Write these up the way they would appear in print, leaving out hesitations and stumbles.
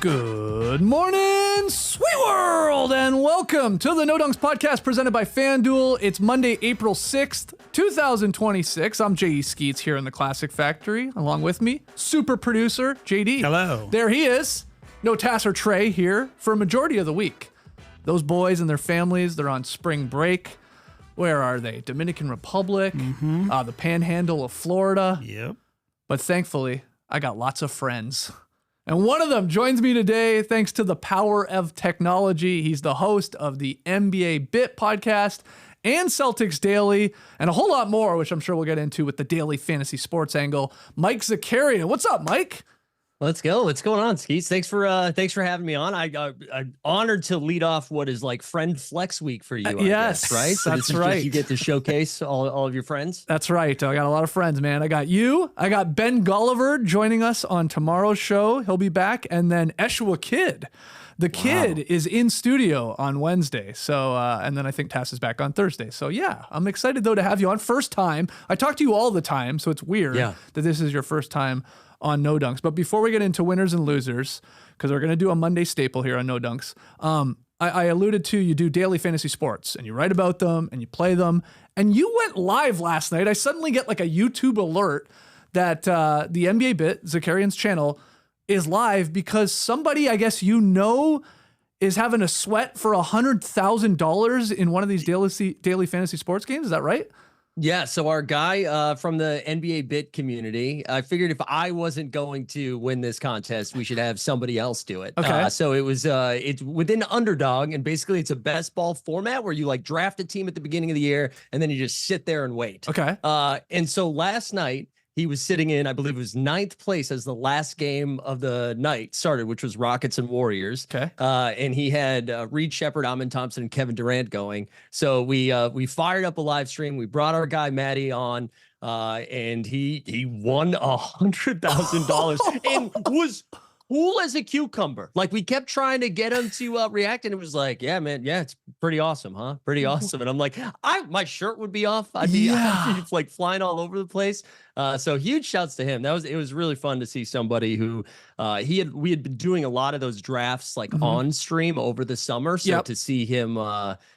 Good morning, sweet world, and welcome to the No Dunks podcast presented by FanDuel. It's Monday, April 6th, 2026. I'm J.E. Skeets here in the Classic Factory. Along with me, super producer, JD. Hello. There he is. No Tass or Trey here for a majority of the week. Those boys and their families, they're on spring break. Where are they? Dominican Republic, the panhandle of Florida. Yep. But thankfully, I got lots of friends. And one of them joins me today thanks to the power of technology. He's the host of the NBA Bit podcast and Celtics Daily, and a whole lot more, which I'm sure we'll get into with the daily fantasy sports angle. Mike Zakarian. What's up, Mike? Let's go. What's going on, Skeets? Thanks for having me on. I'm honored to lead off what is like friend flex week for you. I guess, right? So that's right. You get to showcase all of your friends. That's right. I got a lot of friends, man. I got you. I got Ben Gulliver joining us on tomorrow's show. He'll be back, and then Eshua Kid. The kid is in studio on Wednesday. So, and then I think Tass is back on Thursday. So yeah, I'm excited though to have you on. First time. I talk to you all the time, so it's weird that this is your first time on No Dunks. But before we get into winners and losers, because we're going to do a Monday staple here on No Dunks, I alluded to you do daily fantasy sports and you write about them and you play them. And you went live last night. I suddenly get like a YouTube alert that the NBA Bit, Zakarian's channel, is live because somebody, I guess is having a sweat for $100,000 in one of these daily fantasy sports games. Is that right? Yeah, so our guy from the NBA Bit community, I figured if I wasn't going to win this contest, we should have somebody else do it. Okay. So it was it's within Underdog, and basically it's a best ball format where you like draft a team at the beginning of the year, and then you just sit there and wait. Okay. And so last night, he was sitting in, I believe it was 9th place as the last game of the night started, which was Rockets and Warriors. Okay. And he had Reed Shepherd, Amin Thompson, and Kevin Durant going. So we fired up a live stream. We brought our guy Maddie on, and he won $100,000 and was cool as a cucumber. Like we kept trying to get him to react, and it was like, yeah, man, yeah, it's pretty awesome, huh? Pretty awesome. And I'm like, my shirt would be off. I'd be like flying all over the place. So huge shouts to him. It was really fun to see somebody who we had been doing a lot of those drafts like on stream over the summer. So to see him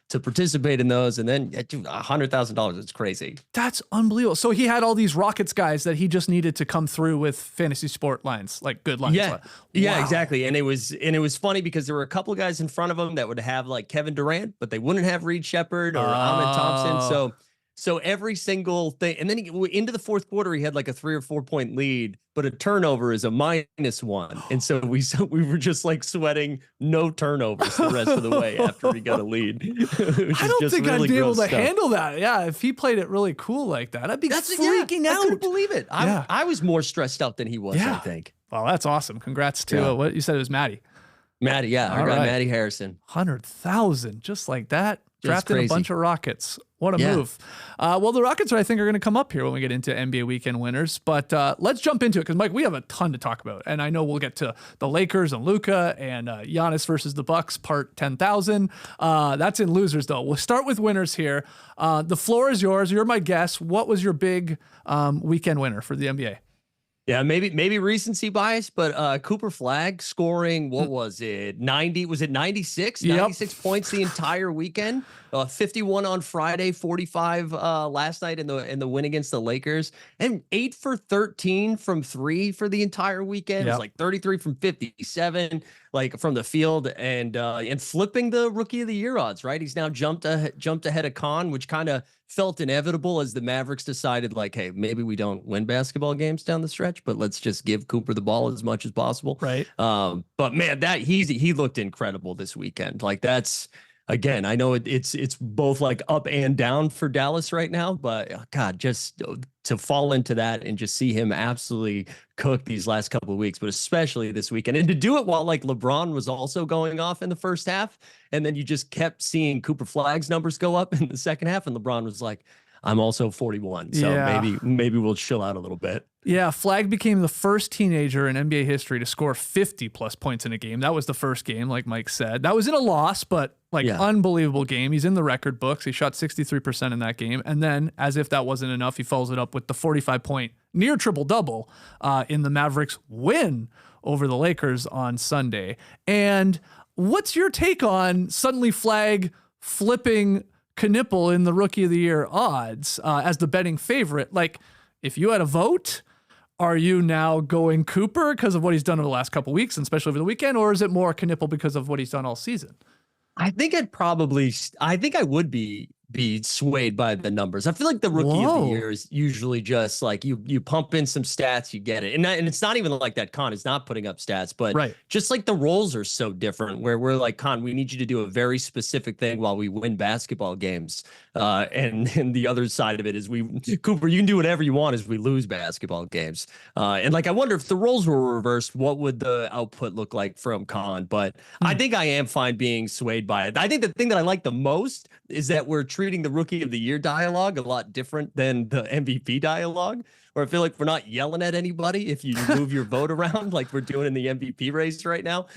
to participate in those, and then $100,000, it's crazy. That's unbelievable. So he had all these Rockets guys that he just needed to come through with fantasy sport lines, like good lines. Yeah, wow. Yeah, exactly. And it was funny because there were a couple of guys in front of him that would have like Kevin Durant, but they wouldn't have Reed Shepherd or Amin Thompson. So every single thing, and then into the fourth quarter, he had like a 3 or 4 point lead, but a turnover is a -1. And so we were just like sweating no turnovers the rest of the way after we got a lead. I don't think I'd be able to handle that. Yeah, if he played it really cool like that, I'd be freaking out. I couldn't believe it. I was more stressed out than he was, I think. Well, that's awesome. Congrats to what you said it was Maddie. Maddie, yeah, our guy Maddie Harrison. 100,000, just like that. Drafted a bunch of Rockets. What a move. Well, the Rockets, I think, are going to come up here when we get into NBA weekend winners. But let's jump into it because, Mike, we have a ton to talk about. And I know we'll get to the Lakers and Luka and Giannis versus the Bucks, part 10,000. That's in losers, though. We'll start with winners here. The floor is yours. You're my guest. What was your big weekend winner for the NBA? Yeah, maybe recency bias, but Cooper Flagg scoring, what was it? 90, was it 96? 96 points the entire weekend. 51 on Friday, 45 last night in the win against the Lakers, and 8 for 13 from 3 for the entire weekend. It was like 33 from 57, like from the field, and flipping the Rookie of the Year odds. Right, he's now jumped ahead of Khan, which kind of felt inevitable as the Mavericks decided, like, hey, maybe we don't win basketball games down the stretch, but let's just give Cooper the ball as much as possible. Right. But man, he looked incredible this weekend. Like that's. Again, I know it's both like up and down for Dallas right now, but God, just to fall into that and just see him absolutely cook these last couple of weeks, but especially this weekend, and to do it while like LeBron was also going off in the first half, and then you just kept seeing Cooper Flagg's numbers go up in the second half, and LeBron was like, I'm also 41, so maybe we'll chill out a little bit. Yeah, Flagg became the first teenager in NBA history to score 50-plus points in a game. That was the first game, like Mike said. That was in a loss, but unbelievable game. He's in the record books. He shot 63% in that game. And then, as if that wasn't enough, he follows it up with the 45-point near triple-double in the Mavericks win over the Lakers on Sunday. And what's your take on suddenly Flagg flipping Knipple in the Rookie of the Year odds as the betting favorite? Like, if you had a vote, are you now going Cooper because of what he's done over the last couple of weeks, and especially over the weekend, or is it more Knipple because of what he's done all season? I think I would be swayed by the numbers. I feel like the Rookie of the Year is usually just like you pump in some stats, you get it. And it's not even like that Con is not putting up stats, but just like the roles are so different where we're like, Con, we need you to do a very specific thing while we win basketball games. And the other side of it is Cooper, you can do whatever you want as we lose basketball games. And like, I wonder if the roles were reversed, what would the output look like from Con? But I think I am fine being swayed by it. I think the thing that I like the most is that we're treating the Rookie of the Year dialogue a lot different than the MVP dialogue, where I feel like we're not yelling at anybody if you move your vote around like we're doing in the MVP race right now.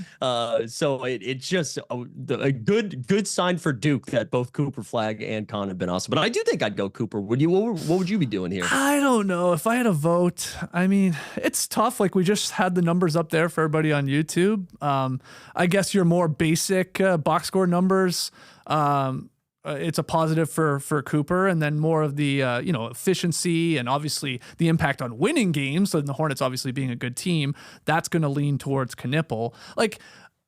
So it's just a good sign for Duke that both Cooper, Flagg, and Con have been awesome. But I do think I'd go Cooper. What would you be doing here? I don't know. If I had a vote, I mean, it's tough. Like, we just had the numbers up there for everybody on YouTube. I guess your more basic box score numbers, it's a positive for Cooper, and then more of the efficiency and obviously the impact on winning games. So the Hornets obviously being a good team, that's going to lean towards Knipple. Like,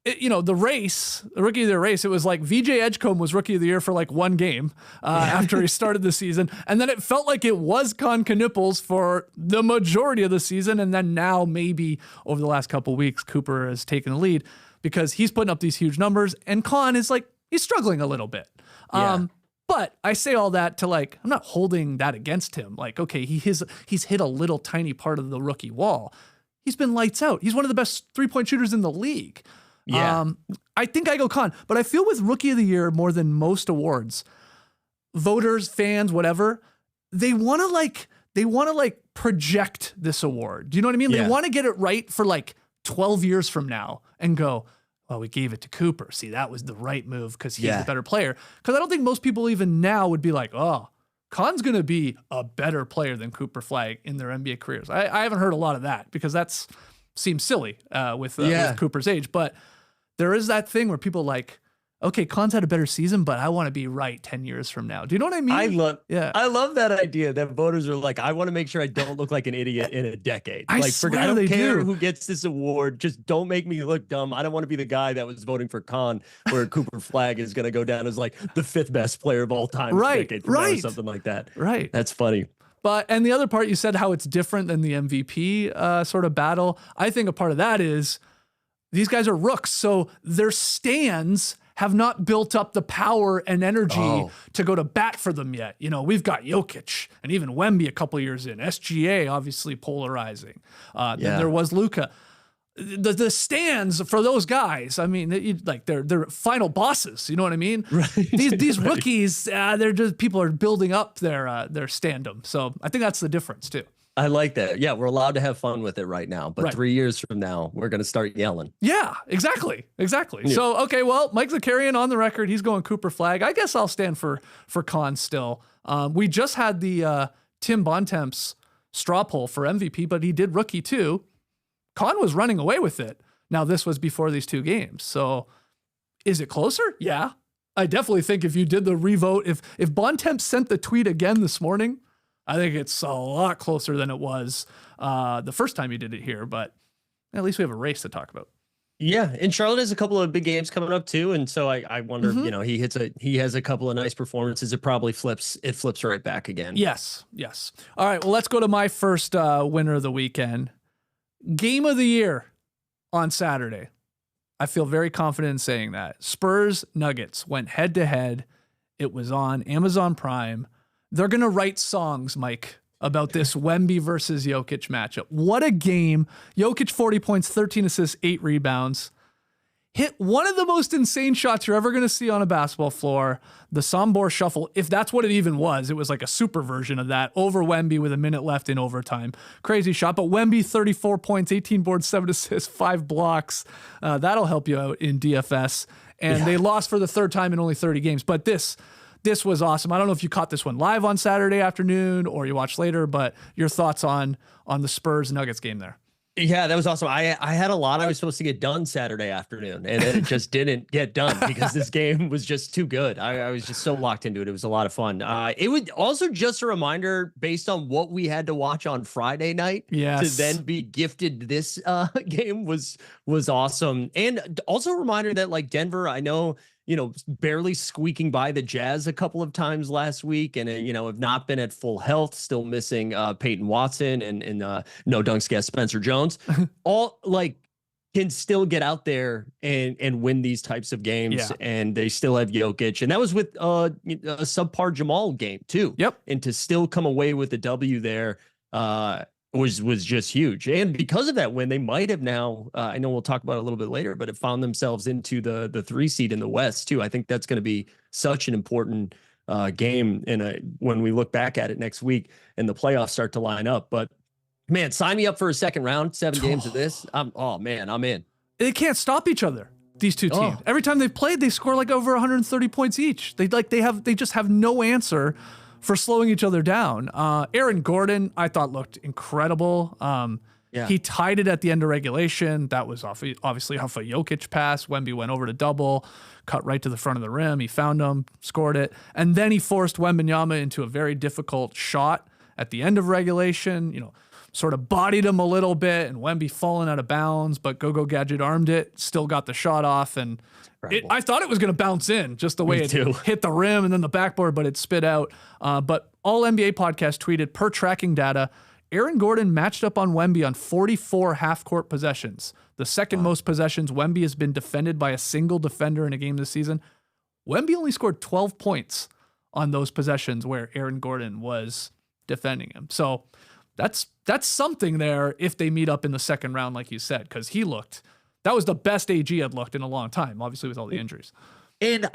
the race, the Rookie of the Year race, it was like VJ Edgecombe was Rookie of the Year for like one game after he started the season, and then it felt like it was Con Knipples for the majority of the season, and then now maybe over the last couple of weeks Cooper has taken the lead because he's putting up these huge numbers, and Con is like, he's struggling a little bit. But I say all that to, like, I'm not holding that against him. Like, okay, he's hit a little tiny part of the rookie wall. He's been lights out. He's one of the best 3-point shooters in the league. Yeah. I think I go Con, but I feel with Rookie of the Year more than most awards, voters, fans, whatever, they want to project this award. Do you know what I mean? Yeah. They want to get it right for like 12 years from now and go, well, we gave it to Cooper. See, that was the right move because he's the better player. Because I don't think most people even now would be like, oh, Con's going to be a better player than Cooper Flagg in their NBA careers. I haven't heard a lot of that because that seems silly with Cooper's age. But there is that thing where people like, okay, Con's had a better season, but I want to be right 10 years from now. Do you know what I mean? I love that idea that voters are like, I want to make sure I don't look like an idiot in a decade. I don't care who gets this award. Just don't make me look dumb. I don't want to be the guy that was voting for Con, where Cooper Flagg is going to go down as like the 5th best player of all time. Decade from now or something like that. Right. That's funny. And the other part, you said how it's different than the MVP sort of battle. I think a part of that is these guys are rooks. So their stands have not built up the power and energy to go to bat for them yet. We've got Jokic and even Wemby a couple years in. SGA obviously polarizing. Then there was Luka. The stands for those guys, I mean, they're final bosses. You know what I mean? Right. These rookies, they're just, people are building up their standum. So I think that's the difference too. I like that. Yeah, we're allowed to have fun with it right now, but 3 years from now, we're going to start yelling. Yeah, exactly. Yeah. So, okay, well, Mike Zakarian on the record, he's going Cooper Flagg. I guess I'll stand for Con still. We just had the Tim Bontemps straw poll for MVP, but he did rookie too. Con was running away with it. Now, this was before these 2 games. So, is it closer? Yeah. I definitely think if you did the revote, if Bontemps sent the tweet again this morning, I think it's a lot closer than it was the first time you did it here, but at least we have a race to talk about. Yeah, and Charlotte has a couple of big games coming up too, and so I wonder, he has a couple of nice performances. It probably flips right back again. Yes. All right, well, let's go to my first winner of the weekend. Game of the year on Saturday. I feel very confident in saying that. Spurs-Nuggets went head-to-head. It was on Amazon Prime. They're going to write songs, Mike, about this Wemby versus Jokic matchup. What a game. Jokic, 40 points, 13 assists, 8 rebounds. Hit one of the most insane shots you're ever going to see on a basketball floor. The Sombor shuffle, if that's what it even was. It was like a super version of that over Wemby with a minute left in overtime. Crazy shot. But Wemby, 34 points, 18 boards, 7 assists, 5 blocks. That'll help you out in DFS. And they lost for the 3rd time in only 30 games. But this was awesome. I don't know if you caught this one live on Saturday afternoon or you watched later, but your thoughts on the Spurs-Nuggets game there. Yeah, that was awesome. I had a lot I was supposed to get done Saturday afternoon, and it just didn't get done because this game was just too good. I was just so locked into it. It was a lot of fun. It would also just a reminder based on what we had to watch on Friday night to then be gifted this game was awesome. And also a reminder that like Denver, I know, barely squeaking by the Jazz a couple of times last week, and have not been at full health, still missing Peyton Watson and no dunks guest Spencer Jones. All like can still get out there and win these types of games, and they still have Jokic, and that was with a subpar Jamal game too. Yep, and to still come away with the W there. Was just huge. And because of that win, they might have now, I know we'll talk about it a little bit later, but have found themselves into the 3 seed in the West too. I think that's going to be such an important game when we look back at it next week and the playoffs start to line up. But man, sign me up for a second round, 7 games of this. I'm in. They can't stop each other. These two teams. Every time they've played, they score like over 130 points each. They just have no answer for slowing each other down. Aaron Gordon, I thought looked incredible. He tied it at the end of regulation. That was obviously off a Jokic pass. Wemby went over to double, cut right to the front of the rim. He found him, scored it. And then he forced Wembanyama into a very difficult shot at the end of regulation, sort of bodied him a little bit, and Wemby falling out of bounds, but Go-Go Gadget armed it, still got the shot off, and I thought it was going to bounce in just the way it hit the rim and then the backboard, but it spit out. But All NBA Podcast tweeted, per tracking data, Aaron Gordon matched up on Wemby on 44 half-court possessions, the second most possessions Wemby has been defended by a single defender in a game this season. Wemby only scored 12 points on those possessions where Aaron Gordon was defending him. So that's something there if they meet up in the second round, like you said, because that was the best AG had looked in a long time, obviously with all the injuries. And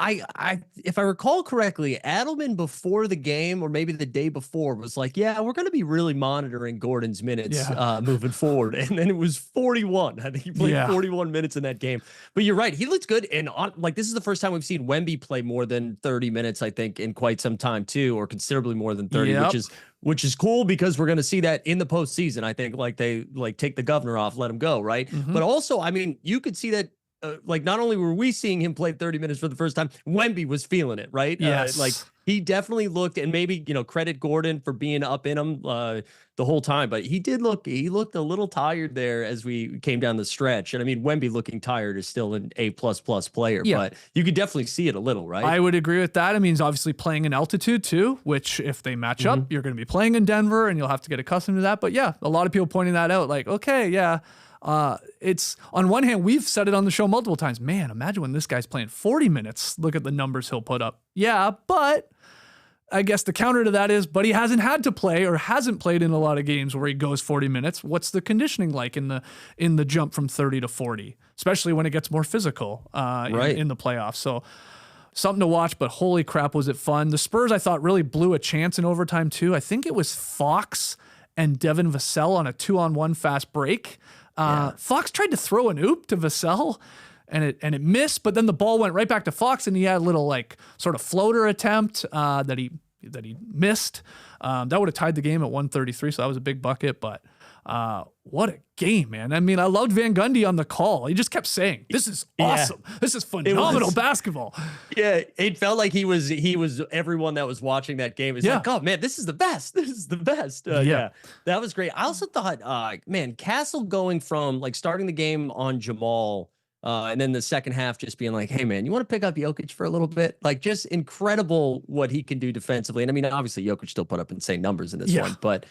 if I recall correctly, Adelman before the game, or maybe the day before, was like, yeah, we're going to be really monitoring Gordon's minutes moving forward. And then it was 41. I think he played 41 minutes in that game. But you're right. He looks good. And this is the first time we've seen Wemby play more than 30 minutes, I think, in quite some time too, or considerably more than 30, which is cool because we're going to see that in the postseason. I think they take the governor off, let him go. Right. Mm-hmm. But also, I mean, you could see that. Not only were we seeing him play 30 minutes for the first time, Wemby was feeling it, right? Yes. He definitely looked, and maybe, credit Gordon for being up in him the whole time, but he looked a little tired there as we came down the stretch. And I mean, Wemby looking tired is still an A++ player, but you could definitely see it a little, right? I would agree with that. I mean, he's obviously playing in altitude too, which if they match up, you're going to be playing in Denver and you'll have to get accustomed to that. But yeah, a lot of people pointing that out, like, okay, yeah. It's on one hand, we've said it on the show multiple times. Man, imagine when this guy's playing 40 minutes. Look at the numbers he'll put up. Yeah, but I guess the counter to that is, but he hasn't had to play or hasn't played in a lot of games where he goes 40 minutes. What's the conditioning like in the jump from 30 to 40, especially when it gets more physical in the playoffs? So something to watch, but holy crap, was it fun. The Spurs, I thought, really blew a chance in overtime too. I think it was Fox and Devin Vassell on a 2-on-1 fast break. Fox tried to throw an oop to Vassell and it missed, but then the ball went right back to Fox and he had a little sort of floater attempt that he missed. That would have tied the game at 133, so that was a big bucket, but what a game, man. I mean, I loved Van Gundy on the call. He just kept saying, this is awesome. This is phenomenal basketball. Yeah, it felt like he was everyone that was watching that game. It's like, oh man, this is the best. This is the best. That was great. I also thought, man, Castle going from starting the game on Jamal and then the second half just being like, hey man, you want to pick up Jokic for a little bit? Just incredible what he can do defensively. And I mean, obviously Jokic still put up insane numbers in this one, but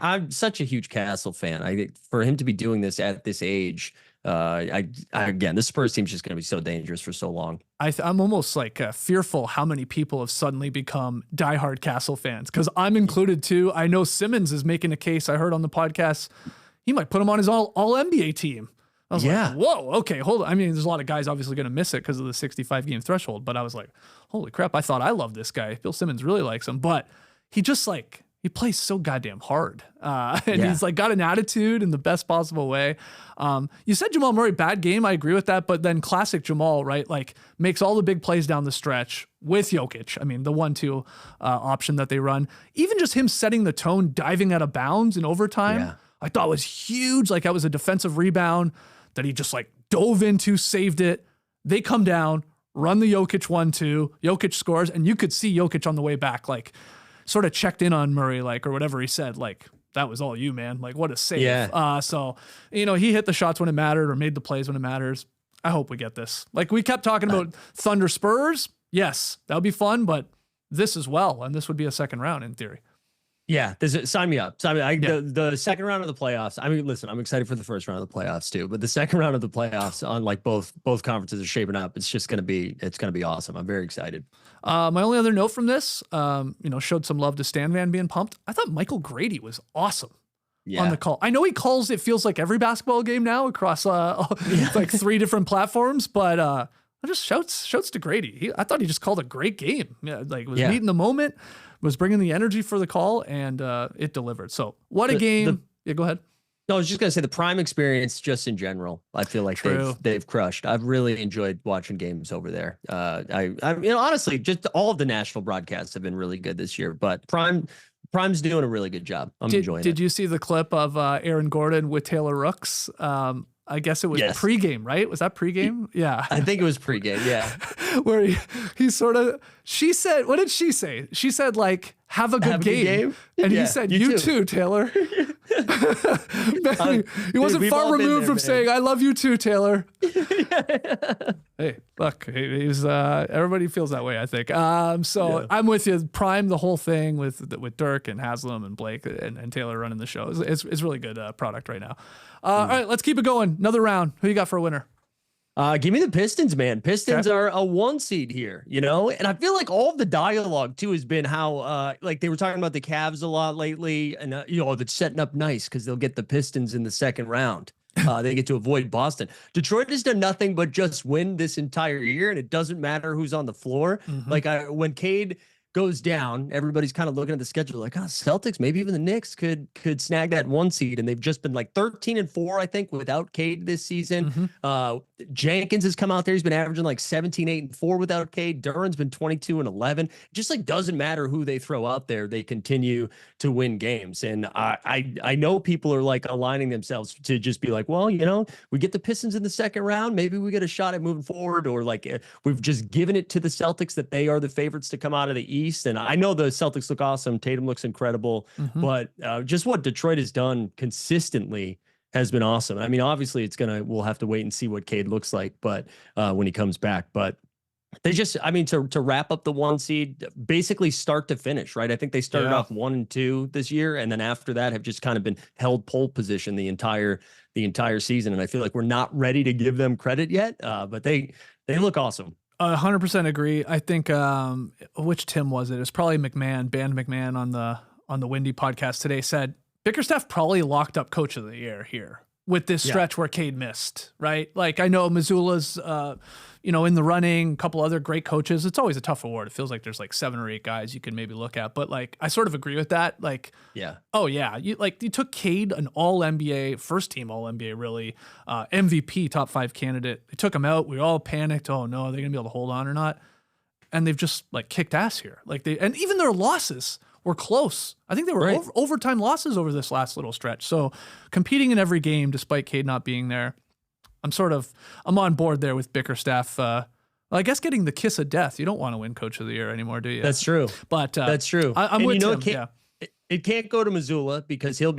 I'm such a huge Castle fan. I think for him to be doing this at this age, again, this Spurs team's just going to be so dangerous for so long. I'm almost fearful how many people have suddenly become diehard Castle fans, because I'm included too. I know Simmons is making a case. I heard on the podcast he might put him on his all NBA team. I was like, whoa, okay, hold on. I mean, there's a lot of guys obviously going to miss it because of the 65 game threshold, but I was like, holy crap, I thought I loved this guy. Bill Simmons really likes him, but he just he plays so goddamn hard. He's got an attitude in the best possible way. You said Jamal Murray, bad game. I agree with that, but then classic Jamal, right? Makes all the big plays down the stretch with Jokic. I mean, the 1-2 option that they run, even just him setting the tone, diving out of bounds in overtime. Yeah. I thought was huge. Like that was a defensive rebound that he just like dove into, saved it. They come down, run the Jokic 1-2. Jokic scores, and you could see Jokic on the way back, like sort of checked in on Murray, like, or whatever he said, like, that was all you, man. Like, what a save. Yeah. So, you know, he hit the shots when it mattered or made the plays when it matters. I hope we get this. Like, we kept talking about Thunder Spurs. Yes, that would be fun, but this as well. And this would be a second round in theory. Yeah, sign me up. Sign me. The second round of the playoffs. I mean, listen, I'm excited for the first round of the playoffs too, but the second round of the playoffs on like both conferences are shaping up. It's gonna be awesome. I'm very excited. My only other note from this, showed some love to Stan Van being pumped. I thought Michael Grady was awesome on the call. I know he calls, it feels like every basketball game now across like 3 different platforms, but just shouts to Grady. I thought he just called a great game. Yeah, like was meeting the moment, was bringing the energy for the call, and it delivered. So what a game. Go ahead. No, I was just gonna say the Prime experience, just in general, I feel like they've crushed. I've really enjoyed watching games over there. Honestly, just all of the national broadcasts have been really good this year. But Prime's doing a really good job. I'm enjoying it. Did you see the clip of Aaron Gordon with Taylor Rooks? I guess it was pregame, right? Was that pregame? Yeah. I think it was pregame, yeah. Where he sort of, she said, what did she say? She said, like, have a good game. And he said, you too, Taylor. He wasn't far removed from saying, I love you too, Taylor. Hey, look, he's everybody feels that way, I think. I'm with you. Prime the whole thing with Dirk and Haslam and Blake and Taylor running the show. It's really good product right now. All right, let's keep it going. Another round. Who you got for a winner? Give me the Pistons, man. Pistons are a 1 seed here, and I feel like all of the dialogue too has been how like they were talking about the Cavs a lot lately, and that's setting up nice because they'll get the Pistons in the second round. They get to avoid Boston. Detroit has done nothing but just win this entire year, and it doesn't matter who's on the floor. Mm-hmm. Like when Cade goes down, everybody's kind of looking at the schedule like, Celtics, maybe even the Knicks could snag that 1 seed, and they've just been like 13-4, I think, without Cade this season. Mm-hmm. Jenkins has come out there. He's been averaging like 17-8-4 without Cade. Duran's been 22-11. Just like doesn't matter who they throw out there, they continue to win games. And I know people are like aligning themselves to just be like, well, we get the Pistons in the second round, maybe we get a shot at moving forward, or like we've just given it to the Celtics that they are the favorites to come out of the East. And I know the Celtics look awesome. Tatum looks incredible, but just what Detroit has done consistently has been awesome. I mean, obviously we'll have to wait and see what Cade looks like, but when he comes back, but they just, to wrap up the 1 seed, basically start to finish, right? I think they started off 1 and 2 this year, and then after that have just kind of been held pole position the entire season. And I feel like we're not ready to give them credit yet, but they look awesome. 100% agree. I think which Tim was it? It was probably McMahon, Band McMahon on the Windy podcast today said Bickerstaff probably locked up Coach of the Year here with this stretch where Cade missed, right? Like I know Missoula's in the running, a couple other great coaches. It's always a tough award. It feels like there's like 7 or 8 guys you can maybe look at, but like I sort of agree with that. Like, you took Cade, an all NBA, first team all NBA, really MVP, top 5 candidate. They took him out. We all panicked. Oh no, are they gonna be able to hold on or not? And they've just like kicked ass here. And even their losses were close. I think they were overtime losses over this last little stretch. So competing in every game despite Cade not being there. I'm on board there with Bickerstaff. I guess getting the kiss of death. You don't want to win Coach of the Year anymore, do you? That's true. But that's true. I'm with him. It can't go to Missoula because he'll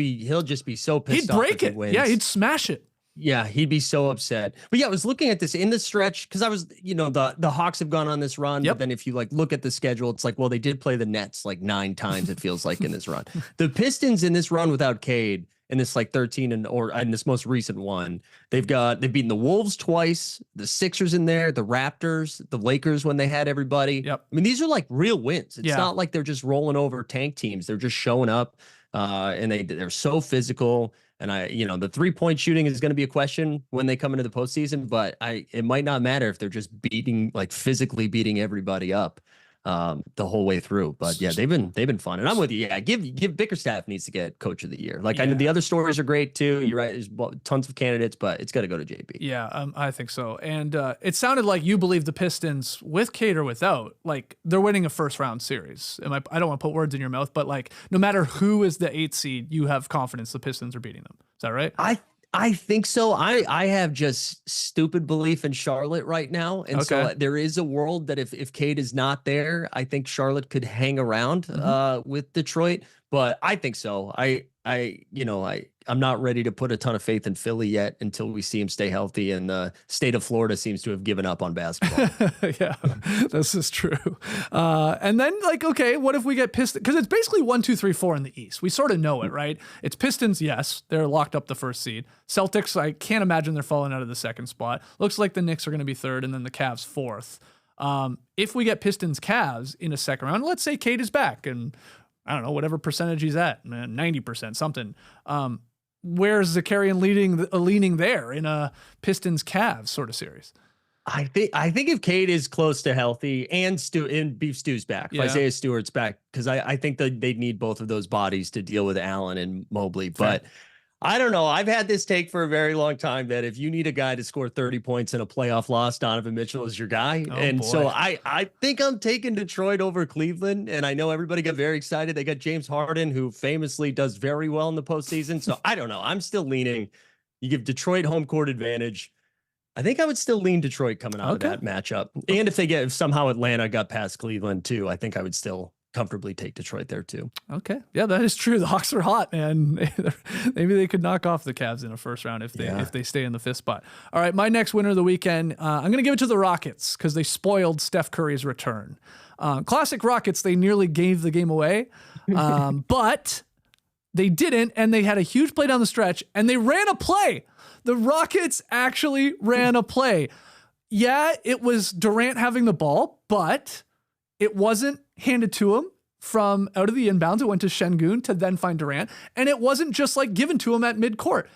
just be so pissed off. He'd break it. Yeah, he'd smash it. Yeah, he'd be so upset. But yeah, I was looking at this in the stretch because I was, the Hawks have gone on this run. But then if you like look at the schedule, it's like, well, they did play the Nets like 9 times, it feels like, in this run. The Pistons in this run without Cade, in this like 13 and this most recent one, they've beaten the Wolves twice, the Sixers in there, the Raptors, the Lakers when they had everybody. Yep. I mean, these are like real wins. It's not like they're just rolling over tank teams. They're just showing up, and they're so physical. And the 3-point shooting is going to be a question when they come into the postseason, but it might not matter if they're just physically beating everybody up. the whole way through. But yeah, they've been fun. And I'm with you. Yeah, give Bickerstaff needs to get coach of the year. Like I know the other stories are great too. You're right. There's tons of candidates, but it's got to go to JB. Yeah, I think so. And it sounded like you believe the Pistons, with Cade or without, like they're winning a first round series. I don't want to put words in your mouth, but like no matter who is the 8th seed, you have confidence the Pistons are beating them. Is that right? I think so. I have just stupid belief in Charlotte right now. And so there is a world that if Cade is not there, I think Charlotte could hang around with Detroit. But I think so. I'm not ready to put a ton of faith in Philly yet until we see him stay healthy. And the state of Florida seems to have given up on basketball. Yeah, this is true. And then okay, what if we get Pistons? Because it's basically 1, 2, 3, 4 in the East. We sort of know it, right? It's Pistons. Yes, they're locked up the first seed. Celtics, I can't imagine they're falling out of the second spot. Looks like the Knicks are going to be third and then the Cavs fourth. If we get Pistons Cavs in a second round, let's say Cade is back and I don't know, whatever percentage he's at, 90%, something. Where's Zakarian leaning there in a Pistons Cavs sort of series? I think if Cade is close to healthy and Beef Stew's back, if Isaiah Stewart's back, because I think that they'd need both of those bodies to deal with Allen and Mobley. But I don't know. I've had this take for a very long time that if you need a guy to score 30 points in a playoff loss, Donovan Mitchell is your guy. So I think I'm taking Detroit over Cleveland. And I know everybody got very excited. They got James Harden, who famously does very well in the postseason. So I don't know. I'm still leaning. You give Detroit home court advantage. I think I would still lean Detroit coming out of that matchup. And if somehow Atlanta got past Cleveland too, I think I would still comfortably take Detroit there too. Okay. Yeah, that is true. The Hawks are hot, man. Maybe they could knock off the Cavs in a first round if they stay in the 5th spot. All right, my next winner of the weekend, I'm going to give it to the Rockets because they spoiled Steph Curry's return. Classic Rockets, they nearly gave the game away, but they didn't, and they had a huge play down the stretch, and they ran a play. The Rockets actually ran a play. Yeah, it was Durant having the ball, but it wasn't handed to him from out of the inbounds. It went to Şengün to then find Durant. And it wasn't just like given to him at midcourt.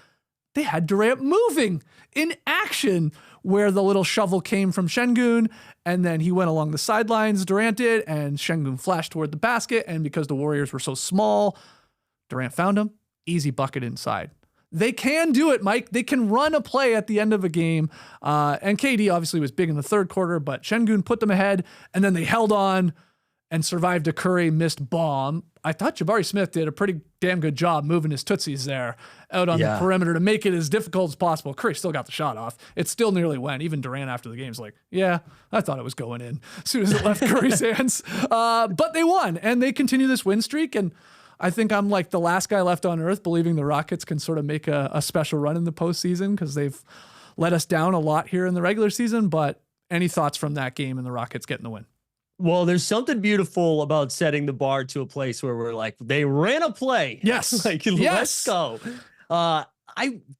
They had Durant moving in action where the little shovel came from Şengün. And then he went along the sidelines, Durant did, and Şengün flashed toward the basket. And because the Warriors were so small, Durant found him. Easy bucket inside. They can do it, Mike. They can run a play at the end of a game. And KD obviously was big in the third quarter, but Şengün put them ahead, and then they held on and survived a Curry missed bomb. I thought Jabari Smith did a pretty damn good job moving his tootsies there out on the perimeter to make it as difficult as possible. Curry still got the shot off. It still nearly went. Even Durant after the game was like, yeah, I thought it was going in as soon as it left Curry's hands. But they won, and they continue this win streak, and I think I'm like the last guy left on earth believing the Rockets can sort of make a special run in the postseason because they've let us down a lot here in the regular season. But any thoughts from that game and the Rockets getting the win? Well, there's something beautiful about setting the bar to a place where we're like, they ran a play. Yes. Let's go.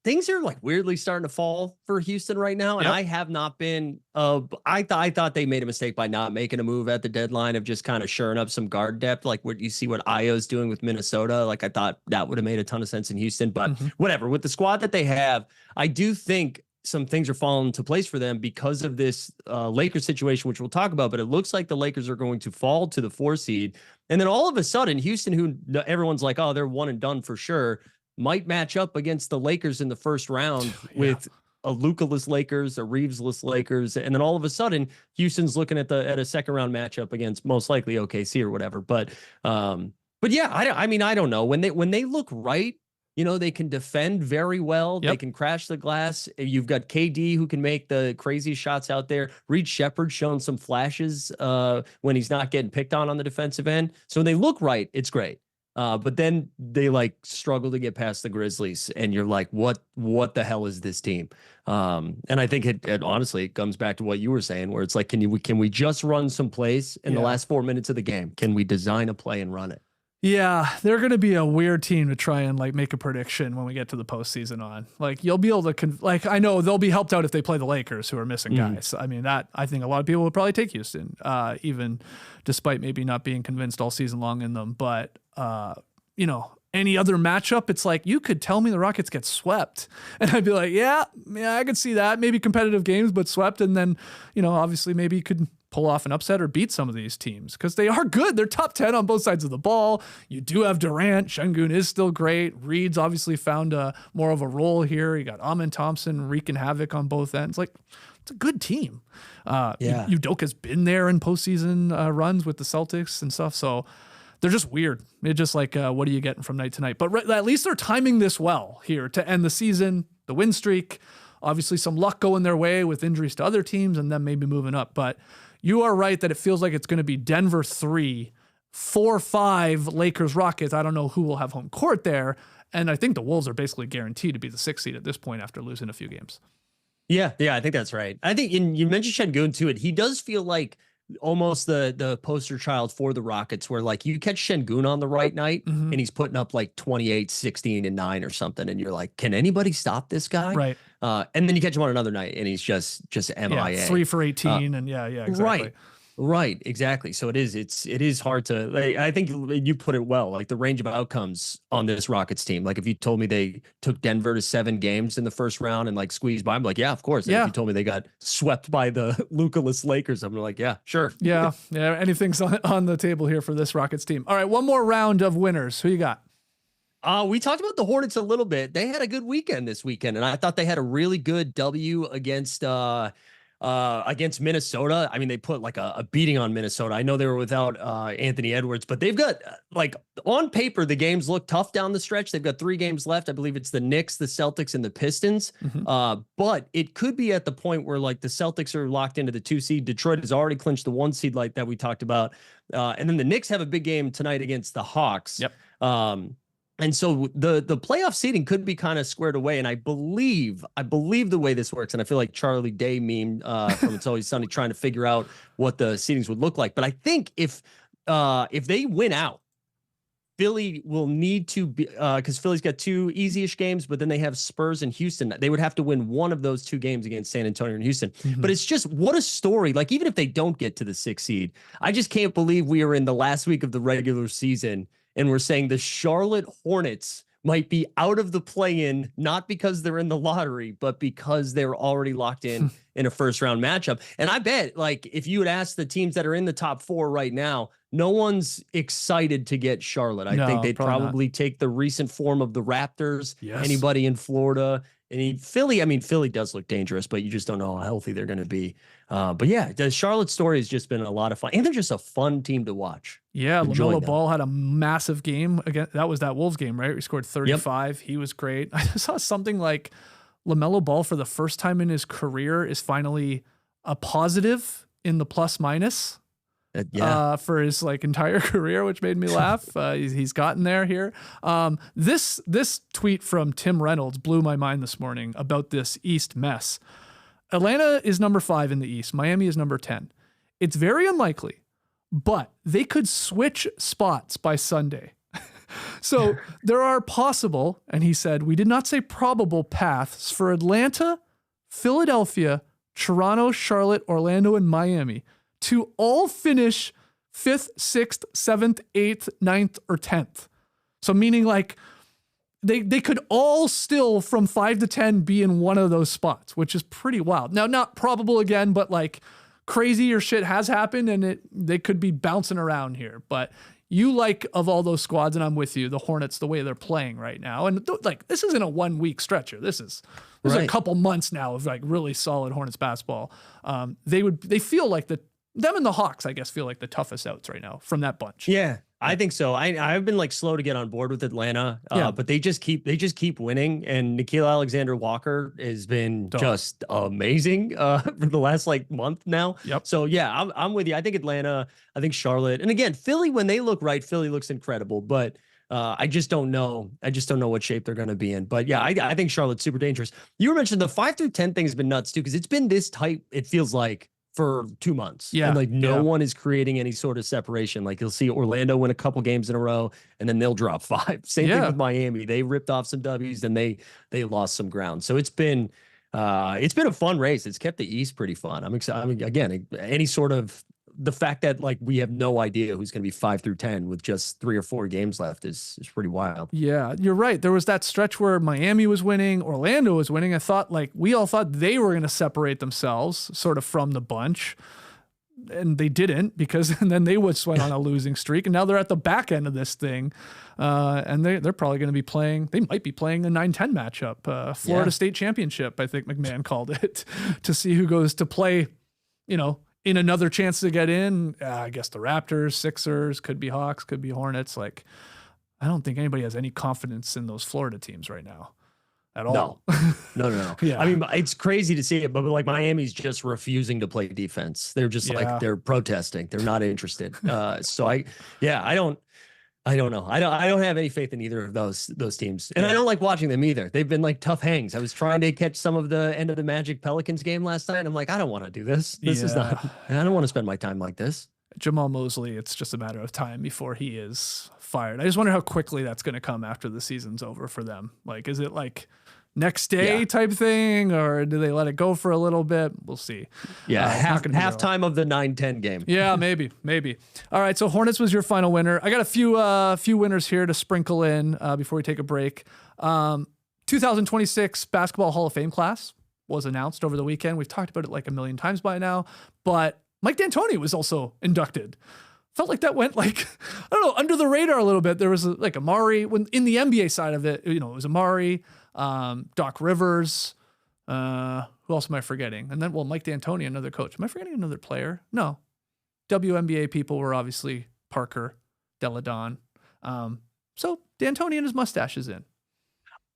Things are like weirdly starting to fall for Houston right now. And I have not been, I thought they made a mistake by not making a move at the deadline of just kind of shoring up some guard depth. Like what you see what Io's doing with Minnesota. Like I thought that would have made a ton of sense in Houston, but whatever. With the squad that they have, I do think some things are falling into place for them because of this Lakers situation, which we'll talk about, but it looks like the Lakers are going to fall to the 4 seed. And then all of a sudden, Houston, who everyone's like, oh, they're one and done for sure, might match up against the Lakers in the first round with a Luka-less Lakers, a Reaves-less Lakers. And then all of a sudden, Houston's looking at a second round matchup against most likely OKC or whatever. But yeah, I don't know. When they look right, you know, they can defend very well. They can crash the glass. You've got KD who can make the crazy shots out there. Reed Shepherd's shown some flashes when he's not getting picked on the defensive end. So when they look right, it's great. But then they like struggle to get past the Grizzlies, and you're like, what the hell is this team? And I think it honestly comes back to what you were saying, where it's like, can we just run some plays in the last 4 minutes of the game? Can we design a play and run it? Yeah, they're going to be a weird team to try and like make a prediction when we get to the postseason on. Like you'll be able to I know they'll be helped out if they play the Lakers, who are missing guys. I mean, that I think a lot of people would probably take Houston, even despite maybe not being convinced all season long in them. But you know, any other matchup, it's like you could tell me the Rockets get swept, and I'd be like, yeah, I could see that. Maybe competitive games, but swept, and then you know, obviously maybe you could pull off an upset or beat some of these teams because they are good. They're top 10 on both sides of the ball. You do have Durant. Şengün is still great. Reaves obviously found more of a role here. You got Amin Thompson wreaking havoc on both ends. Like, it's a good team. Udoka's been there in postseason runs with the Celtics and stuff. So they're just weird. It's just like, what are you getting from night to night? But at least they're timing this well here to end the season, the win streak. Obviously some luck going their way with injuries to other teams and then maybe moving up. But you are right that it feels like it's going to be Denver 3, 4-5 Lakers Rockets. I don't know who will have home court there. And I think the Wolves are basically guaranteed to be the 6th seed at this point after losing a few games. Yeah, I think that's right. I think you mentioned Şengün too. He does feel like almost the poster child for the Rockets, where like you catch Şengün on the right night and he's putting up like 28, 16 and 9 or something. And you're like, can anybody stop this guy? Right. And then you catch him on another night and he's just MIA. Yeah, 3 for 18. And exactly. Right. Exactly. So it is hard to, like, I think you put it well, like the range of outcomes on this Rockets team. Like if you told me they took Denver to 7 games in the first round and like squeezed by, I'm like, yeah, of course. And if you told me they got swept by the Luka-less Lakers, I'm like, yeah, sure. Yeah. Anything's on the table here for this Rockets team. All right. One more round of winners. Who you got? We talked about the Hornets a little bit. They had a good weekend this weekend, and I thought they had a really good W against Minnesota. I mean, they put like a beating on Minnesota. I know they were without Anthony Edwards, but they've got like on paper, the games look tough down the stretch. They've got 3 games left. I believe it's the Knicks, the Celtics, and the Pistons. But it could be at the point where like the Celtics are locked into the 2 seed. Detroit has already clinched the 1 seed like that we talked about. And then the Knicks have a big game tonight against the Hawks. Yep. And so the playoff seeding could be kind of squared away. And I believe the way this works, and I feel like Charlie Day meme from It's Always Sunny trying to figure out what the seedings would look like. But I think if they win out, Philly will need to be, because Philly's got 2 easy-ish games, but then they have Spurs and Houston. They would have to win one of those 2 games against San Antonio and Houston. But it's just, what a story. Like, even if they don't get to the 6th seed, I just can't believe we are in the last week of the regular season and we're saying the Charlotte Hornets might be out of the play-in, not because they're in the lottery, but because they're already locked in a first-round matchup. And I bet, like, if you would ask the teams that are in the top 4 right now, no one's excited to get Charlotte. I think they'd probably take the recent form of the Raptors, anybody in Florida. And Philly does look dangerous, but you just don't know how healthy they're going to be. But yeah, the Charlotte story has just been a lot of fun. And they're just a fun team to watch. Yeah, LaMelo Ball had a massive game. Again, that was that Wolves game, right? He scored 35. Yep. He was great. I saw something like LaMelo Ball for the first time in his career is finally a positive in the plus minus. For his like entire career, which made me laugh. He's gotten there here. This tweet from Tim Reynolds blew my mind this morning about this East mess. Atlanta is number 5 in the East. Miami is number 10. It's very unlikely, but they could switch spots by Sunday. So there are possible, and he said, we did not say probable paths for Atlanta, Philadelphia, Toronto, Charlotte, Orlando, and Miami to all finish 5th, 6th, 7th, 8th, 9th, or 10th. So meaning like they could all still from 5 to 10 be in one of those spots, which is pretty wild. Now, not probable again, but like crazier shit has happened and they could be bouncing around here. But you like, of all those squads, and I'm with you, the Hornets, the way they're playing right now. And like, this isn't a 1 week stretcher. This is a couple months now of like really solid Hornets basketball. They feel like them and the Hawks, I guess, feel like the toughest outs right now from that bunch. Yeah, I think so. I've been like slow to get on board with Atlanta, but they just keep winning. And Nickeil Alexander-Walker has been just amazing for the last like month now. Yep. So yeah, I'm with you. I think Atlanta, I think Charlotte, and again Philly. When they look right, Philly looks incredible. But I just don't know. I just don't know what shape they're going to be in. But yeah, I think Charlotte's super dangerous. You were mentioning the 5 through 10 thing has been nuts too, because it's been this tight. It feels like for 2 months. Yeah. And like no one is creating any sort of separation. Like you'll see Orlando win a couple games in a row and then they'll drop 5. Same thing with Miami. They ripped off some W's and they lost some ground. So it's been a fun race. It's kept the East pretty fun. I'm excited. I mean, again, any sort of the fact that like we have no idea who's going to be 5 through 10 with just 3 or 4 games left is pretty wild. Yeah, you're right. There was that stretch where Miami was winning, Orlando was winning. I thought we all thought they were going to separate themselves sort of from the bunch. and they didn't and then they went on a losing streak, and now they're at the back end of this thing, and they're probably going to be playing. They might be playing a 9-10 matchup, Florida State Championship, I think McMahon called it, to see who goes to play, in another chance to get in. I guess the Raptors, Sixers, could be Hawks, could be Hornets. Like, I don't think anybody has any confidence in those Florida teams right now. At all. No. Yeah. I mean, it's crazy to see it, but like Miami's just refusing to play defense. They're just like, they're protesting. They're not interested. So I don't know. I don't have any faith in either of those teams. And I don't like watching them either. They've been like tough hangs. I was trying to catch some of the end of the Magic Pelicans game last night. I'm like, I don't want to do this. This is not, I don't want to spend my time like this. Jamal Mosley, it's just a matter of time before he is fired. I just wonder how quickly that's going to come after the season's over for them. Like, is it like next day type thing, or do they let it go for a little bit? We'll see. Yeah, halftime of the 9-10 game. Yeah, maybe. All right, so Hornets was your final winner. I got a few winners here to sprinkle in before we take a break. 2026 Basketball Hall of Fame class was announced over the weekend. We've talked about it like a million times by now, but Mike D'Antoni was also inducted. Felt like that went like, I don't know, under the radar a little bit. There was like Amari, when in the NBA side of it, it was Amari, Doc Rivers, who else am I forgetting? And then, Mike D'Antoni, another coach. Am I forgetting another player? No. WNBA people were obviously Parker, Deladon. So D'Antoni and his mustache is in.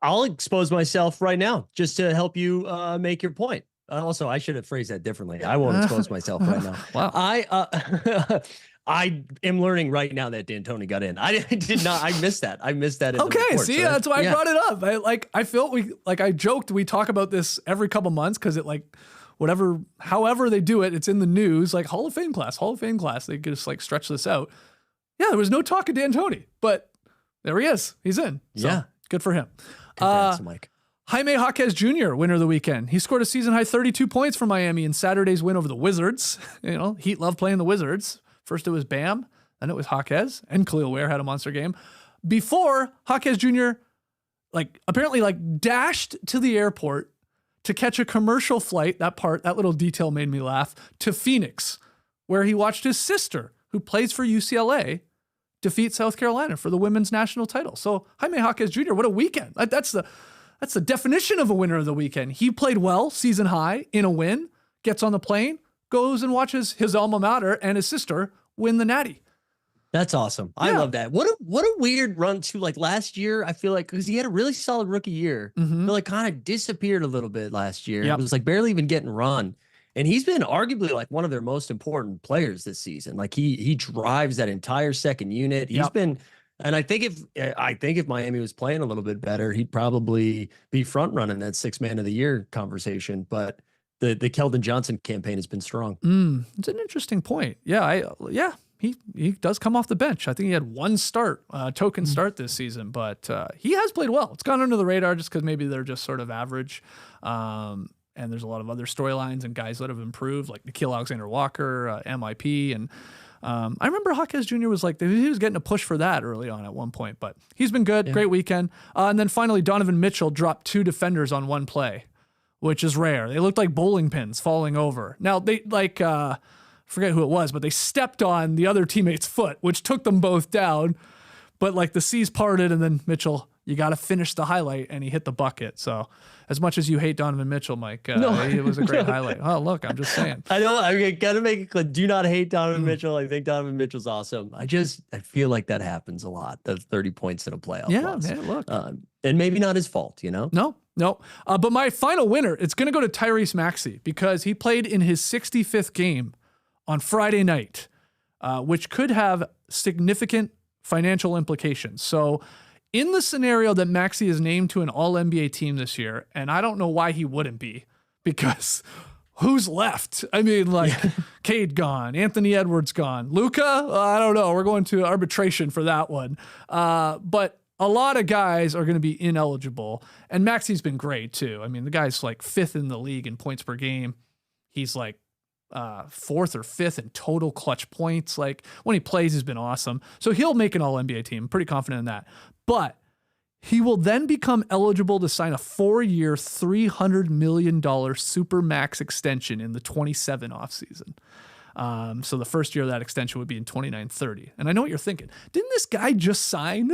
I'll expose myself right now just to help you make your point. Also, I should have phrased that differently. I won't expose myself right now. Wow. I am learning right now that D'Antoni got in. I did not. I missed that. In the report, see, that's why I brought it up. I felt I joked we talk about this every couple months because it however they do it, it's in the news, like Hall of Fame class. They just like stretch this out. Yeah, there was no talk of D'Antoni, but there he is. He's in. So, good for him. Congrats, Mike. Jaime Jaquez Jr., winner of the weekend. He scored a season-high 32 points for Miami in Saturday's win over the Wizards. Heat love playing the Wizards. First it was Bam, then it was Jaquez, and Khalil Ware had a monster game. Before, Jaquez Jr. apparently dashed to the airport to catch a commercial flight, that little detail made me laugh, to Phoenix, where he watched his sister, who plays for UCLA, defeat South Carolina for the women's national title. So Jaime Jaquez Jr., what a weekend. That's the definition of a winner of the weekend. He played well, season high, in a win, gets on the plane, goes and watches his alma mater and his sister win the Natty. That's awesome. I love that. What a weird run too. Like last year, I feel like, because he had a really solid rookie year, but kind of disappeared a little bit last year. It was like barely even getting run. And he's been arguably like one of their most important players this season. Like he drives that entire second unit. He's been, and I think if Miami was playing a little bit better, he'd probably be front running that 6th man of the year conversation. But the Keldon Johnson campaign has been strong. It's an interesting point. He does come off the bench. I think he had one token start this season, but he has played well. It's gone under the radar just because maybe they're just sort of average. And there's a lot of other storylines and guys that have improved, like Nickeil Alexander-Walker, MIP. And I remember Jaquez Jr. was he was getting a push for that early on at one point, but he's been good. Yeah. Great weekend. And then finally, Donovan Mitchell dropped 2 defenders on one play, which is rare. They looked like bowling pins falling over. Now, they forget who it was, but they stepped on the other teammate's foot, which took them both down. But the seas parted, and then Mitchell, you got to finish the highlight, and he hit the bucket. So as much as you hate Donovan Mitchell, Mike, it was a great highlight. Oh, look, I'm just saying. I got to make it clear. Do not hate Donovan Mitchell. I think Donovan Mitchell's awesome. I feel like that happens a lot. The 30 points in a playoff. Yeah, loss. man, look. And maybe not his fault, No. But my final winner, it's going to go to Tyrese Maxey because he played in his 65th game on Friday night, which could have significant financial implications. So in the scenario that Maxey is named to an All-NBA team this year, and I don't know why he wouldn't be, because who's left? I mean, Cade gone, Anthony Edwards gone, Luka, I don't know. We're going to arbitration for that one. But a lot of guys are going to be ineligible, and Maxey's been great too. I mean, the guy's 5th in the league in points per game. He's 4th or 5th in total clutch points. When he plays, he's been awesome. So he'll make an All-NBA team. I'm pretty confident in that. But he will then become eligible to sign a 4-year, $300 million super max extension in the 27 offseason. So the first year of that extension would be in 29-30. And I know what you're thinking. Didn't this guy just sign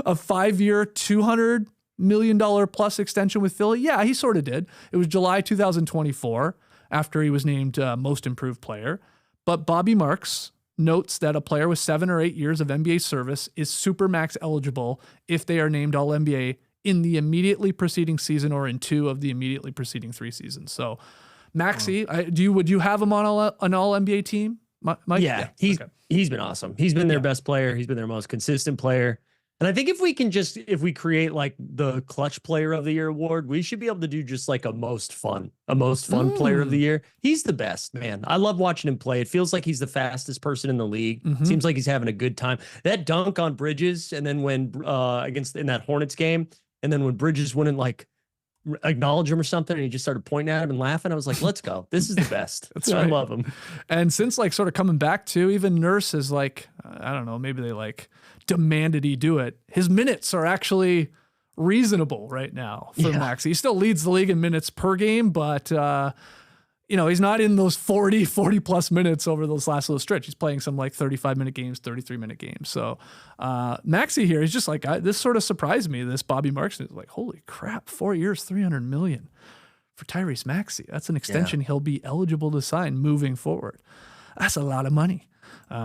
a 5-year, $200 million plus extension with Philly? Yeah, he sort of did. It was July 2024 after he was named most improved player. But Bobby Marks notes that a player with 7 or 8 years of NBA service is supermax eligible if they are named All-NBA in the immediately preceding season or in 2 of the immediately preceding 3 seasons. So Maxey, would you have him on an All-NBA team, Mike? Yeah, he's been awesome. He's been their best player. He's been their most consistent player. And I think if we create like the clutch player of the year award, we should be able to do just like a most fun player of the year. He's the best, man. I love watching him play. It feels like he's the fastest person in the league. Seems like he's having a good time. That dunk on Bridges, and then when in that Hornets game, and then when Bridges wouldn't like acknowledge him or something, and he just started pointing at him and laughing, I was like, let's go. This is the best. That's right. I love him. And since like sort of coming back too, even Nurse is like, I don't know, maybe they like demanded he do it. His minutes are actually reasonable right now for Max. He still leads the league in minutes per game, but he's not in those 40 plus minutes over those last little stretch. He's playing some like 35-minute games, 33-minute games. So Maxey here, he's just like, this sort of surprised me. This Bobby Marks is like, holy crap, 4 years, $300 million for Tyrese Maxey. That's an extension he'll be eligible to sign moving forward. That's a lot of money.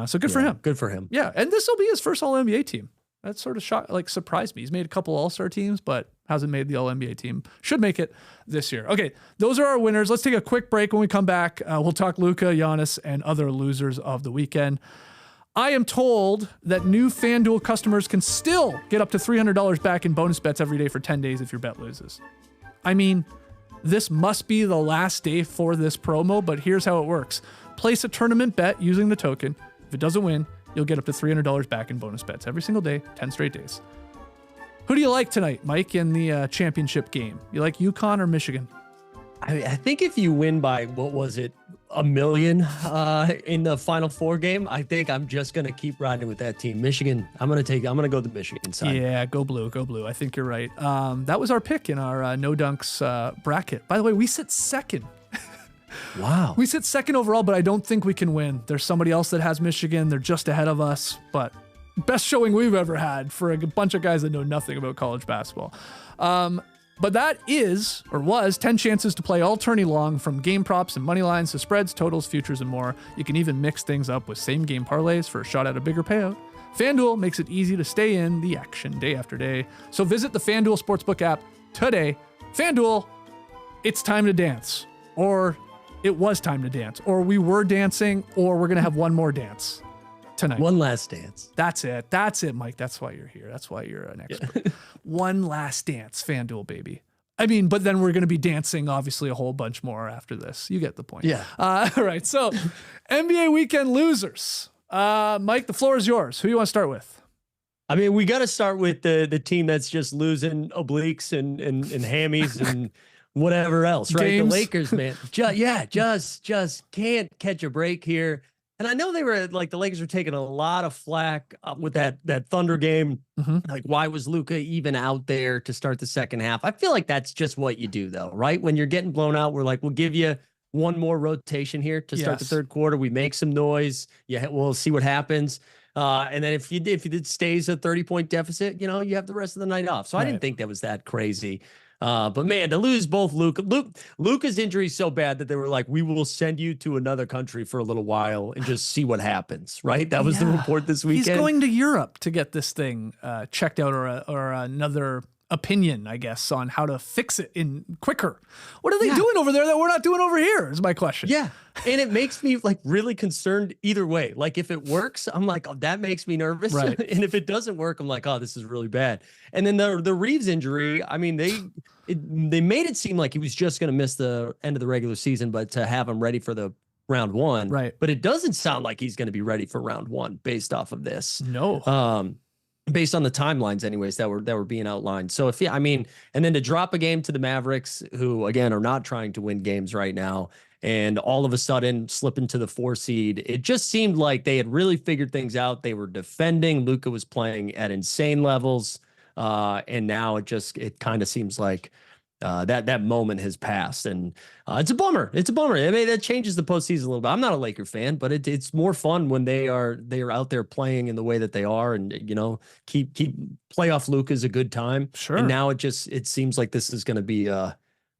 So good for him. Good for him. Yeah, and this will be his first All-NBA team. That sort of surprised me. He's made a couple All-Star teams, but hasn't made the All-NBA team. Should make it this year. Okay, those are our winners. Let's take a quick break. When we come back, we'll talk Luka, Giannis, and other losers of the weekend. I am told that new FanDuel customers can still get up to $300 back in bonus bets every day for 10 days if your bet loses. I mean, this must be the last day for this promo, but here's how it works. Place a tournament bet using the token. If it doesn't win, you'll get up to $300 back in bonus bets every single day, 10 straight days. Who do you like tonight, Mike, in the championship game? You like UConn or Michigan? I think if you win by, what was it, $1 million in the Final Four game, I think I'm just going to keep riding with that team. Michigan, I'm going to go the Michigan side. Yeah, go blue, go blue. I think you're right. That was our pick in our no dunks bracket. By the way, we sit second. Wow. We sit second overall, but I don't think we can win. There's somebody else that has Michigan. They're just ahead of us, but best showing we've ever had for a bunch of guys that know nothing about college basketball. But that was 10 chances to play all tourney long, from game props and money lines to spreads, totals, futures, and more. You can even mix things up with same game parlays for a shot at a bigger payout. FanDuel makes it easy to stay in the action day after day. So visit the FanDuel Sportsbook app today. FanDuel, it's time to dance. Or it was time to dance. Or we were dancing, or we're going to have one more dance tonight. One last dance. That's it. That's it, Mike. That's why you're here. That's why you're an expert. One last dance, FanDuel, baby. I mean, but then we're going to be dancing, obviously, a whole bunch more after this. You get the point. Yeah. All right. So, NBA weekend losers. Mike, the floor is yours. Who do you want to start with? I mean, we got to start with the team that's just losing obliques and hammies and whatever else, right? Games. The Lakers, man. Just can't catch a break here. And I know the Lakers were taking a lot of flack with that Thunder game. Like, why was Luka even out there to start the second half? I feel like that's just what you do, though, right? When you're getting blown out, we're like, we'll give you one more rotation here to start the third quarter. We make some noise. Yeah, we'll see what happens. And then if it stays a 30-point deficit, you have the rest of the night off. So I didn't think that was that crazy. But man, to lose both Luka's injury is so bad that they were like, we will send you to another country for a little while and just see what happens. Right. That was the report this weekend. He's going to Europe to get this thing checked out, or another opinion, I guess, on how to fix it in quicker. What are they doing over there that we're not doing over here is my question. Yeah. And it makes me like really concerned either way. Like if it works, I'm like, oh, that makes me nervous. Right. And if it doesn't work, I'm like, oh, this is really bad. And then the Reaves injury, I mean, they made it seem like he was just going to miss the end of the regular season, but to have him ready for the round one. Right. But it doesn't sound like he's going to be ready for round one based off of this. No. Based on the timelines anyways that were being outlined. So and then to drop a game to the Mavericks, who again are not trying to win games right now, and all of a sudden slip into the 4 seed, it just seemed like they had really figured things out. They were defending. Luka was playing at insane levels. And now it kind of seems like That moment has passed, and it's a bummer. It's a bummer. I mean, that changes the postseason a little bit. I'm not a Laker fan, but it's more fun when they are out there playing in the way that they are, and keep playoff Luka is a good time. Sure. And now it seems like this is going to be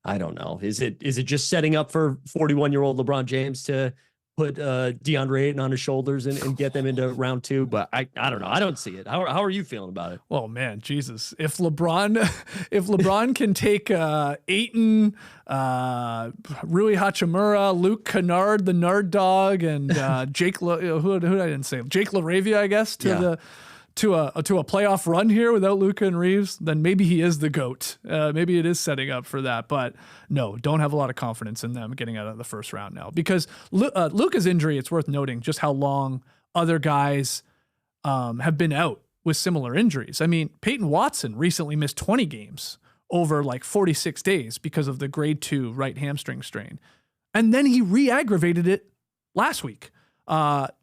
I don't know. Is it just setting up for 41-year-old LeBron James to put DeAndre Ayton on his shoulders and get them into round 2? But I don't know. I don't see it. How are you feeling about it? Oh man, Jesus! If LeBron can take Ayton, Rui Hachimura, Luke Kennard, the Nard Dog, and Jake who I didn't say Jake LaRavia, I guess, to a playoff run here without Luka and Reaves, then maybe he is the GOAT. Maybe it is setting up for that. But no, don't have a lot of confidence in them getting out of the first round now. Because Luka's injury, it's worth noting just how long other guys have been out with similar injuries. I mean, Peyton Watson recently missed 20 games over like 46 days because of the grade 2 right hamstring strain. And then he re-aggravated it last week.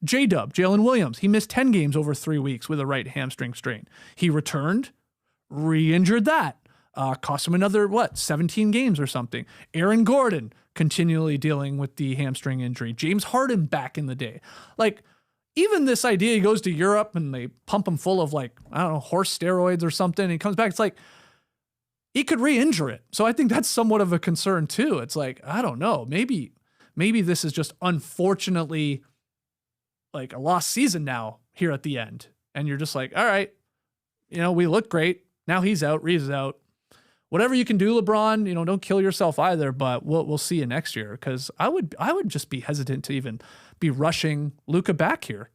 J-Dub, Jalen Williams, he missed 10 games over 3 weeks with a right hamstring strain. He returned, re-injured that. Cost him another, 17 games or something. Aaron Gordon, continually dealing with the hamstring injury. James Harden back in the day. Like, even this idea, he goes to Europe and they pump him full of horse steroids or something, and he comes back, it's like, he could re-injure it. So I think that's somewhat of a concern too. It's like, I don't know, maybe this is just unfortunately like a lost season now here at the end. And you're just like, all right, we look great. Now he's out, Reeves is out. Whatever you can do, LeBron, don't kill yourself either, but we'll see you next year. Cause I would just be hesitant to even be rushing Luka back here.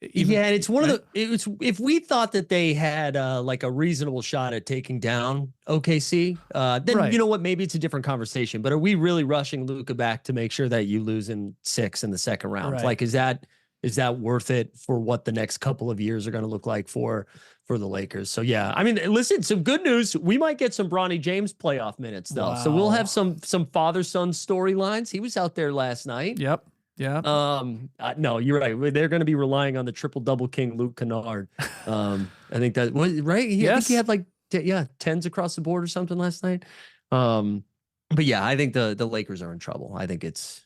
And it's one of if we thought that they had like a reasonable shot at taking down OKC, then you know what, maybe it's a different conversation, but are we really rushing Luka back to make sure that you lose in 6 in the second round? Right. Like, is that worth it for what the next couple of years are going to look like for the Lakers? So yeah, I mean, listen, some good news. We might get some Bronny James playoff minutes though. Wow. So we'll have some father-son storylines. He was out there last night. Yep. Yeah. No, you're right. They're going to be relying on the triple-double king, Luke Kennard. I think that was right. I think he had like 10s across the board or something last night. But yeah, I think the Lakers are in trouble. I think it's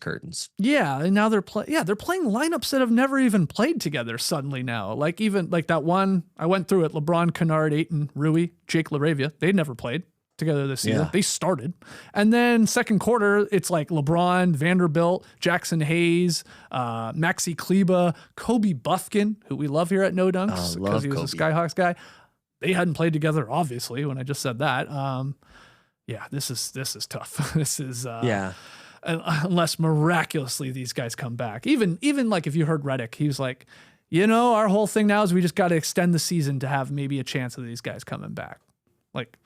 curtains. Yeah, and now they're playing lineups that have never even played together suddenly now. Like even like that one I went through it: LeBron, Kennard, Ayton, Rui, Jake LaRavia. They'd never played together this season. They started. And then second quarter, it's like LeBron, Vanderbilt, Jackson Hayes, Maxi Kleba, Kobe Buffkin, who we love here at No Dunks because he was a Skyhawks guy. They hadn't played together, obviously, when I just said that. This is tough. This is unless miraculously these guys come back. Even like if you heard Redick, he was like, our whole thing now is we just got to extend the season to have maybe a chance of these guys coming back. Like,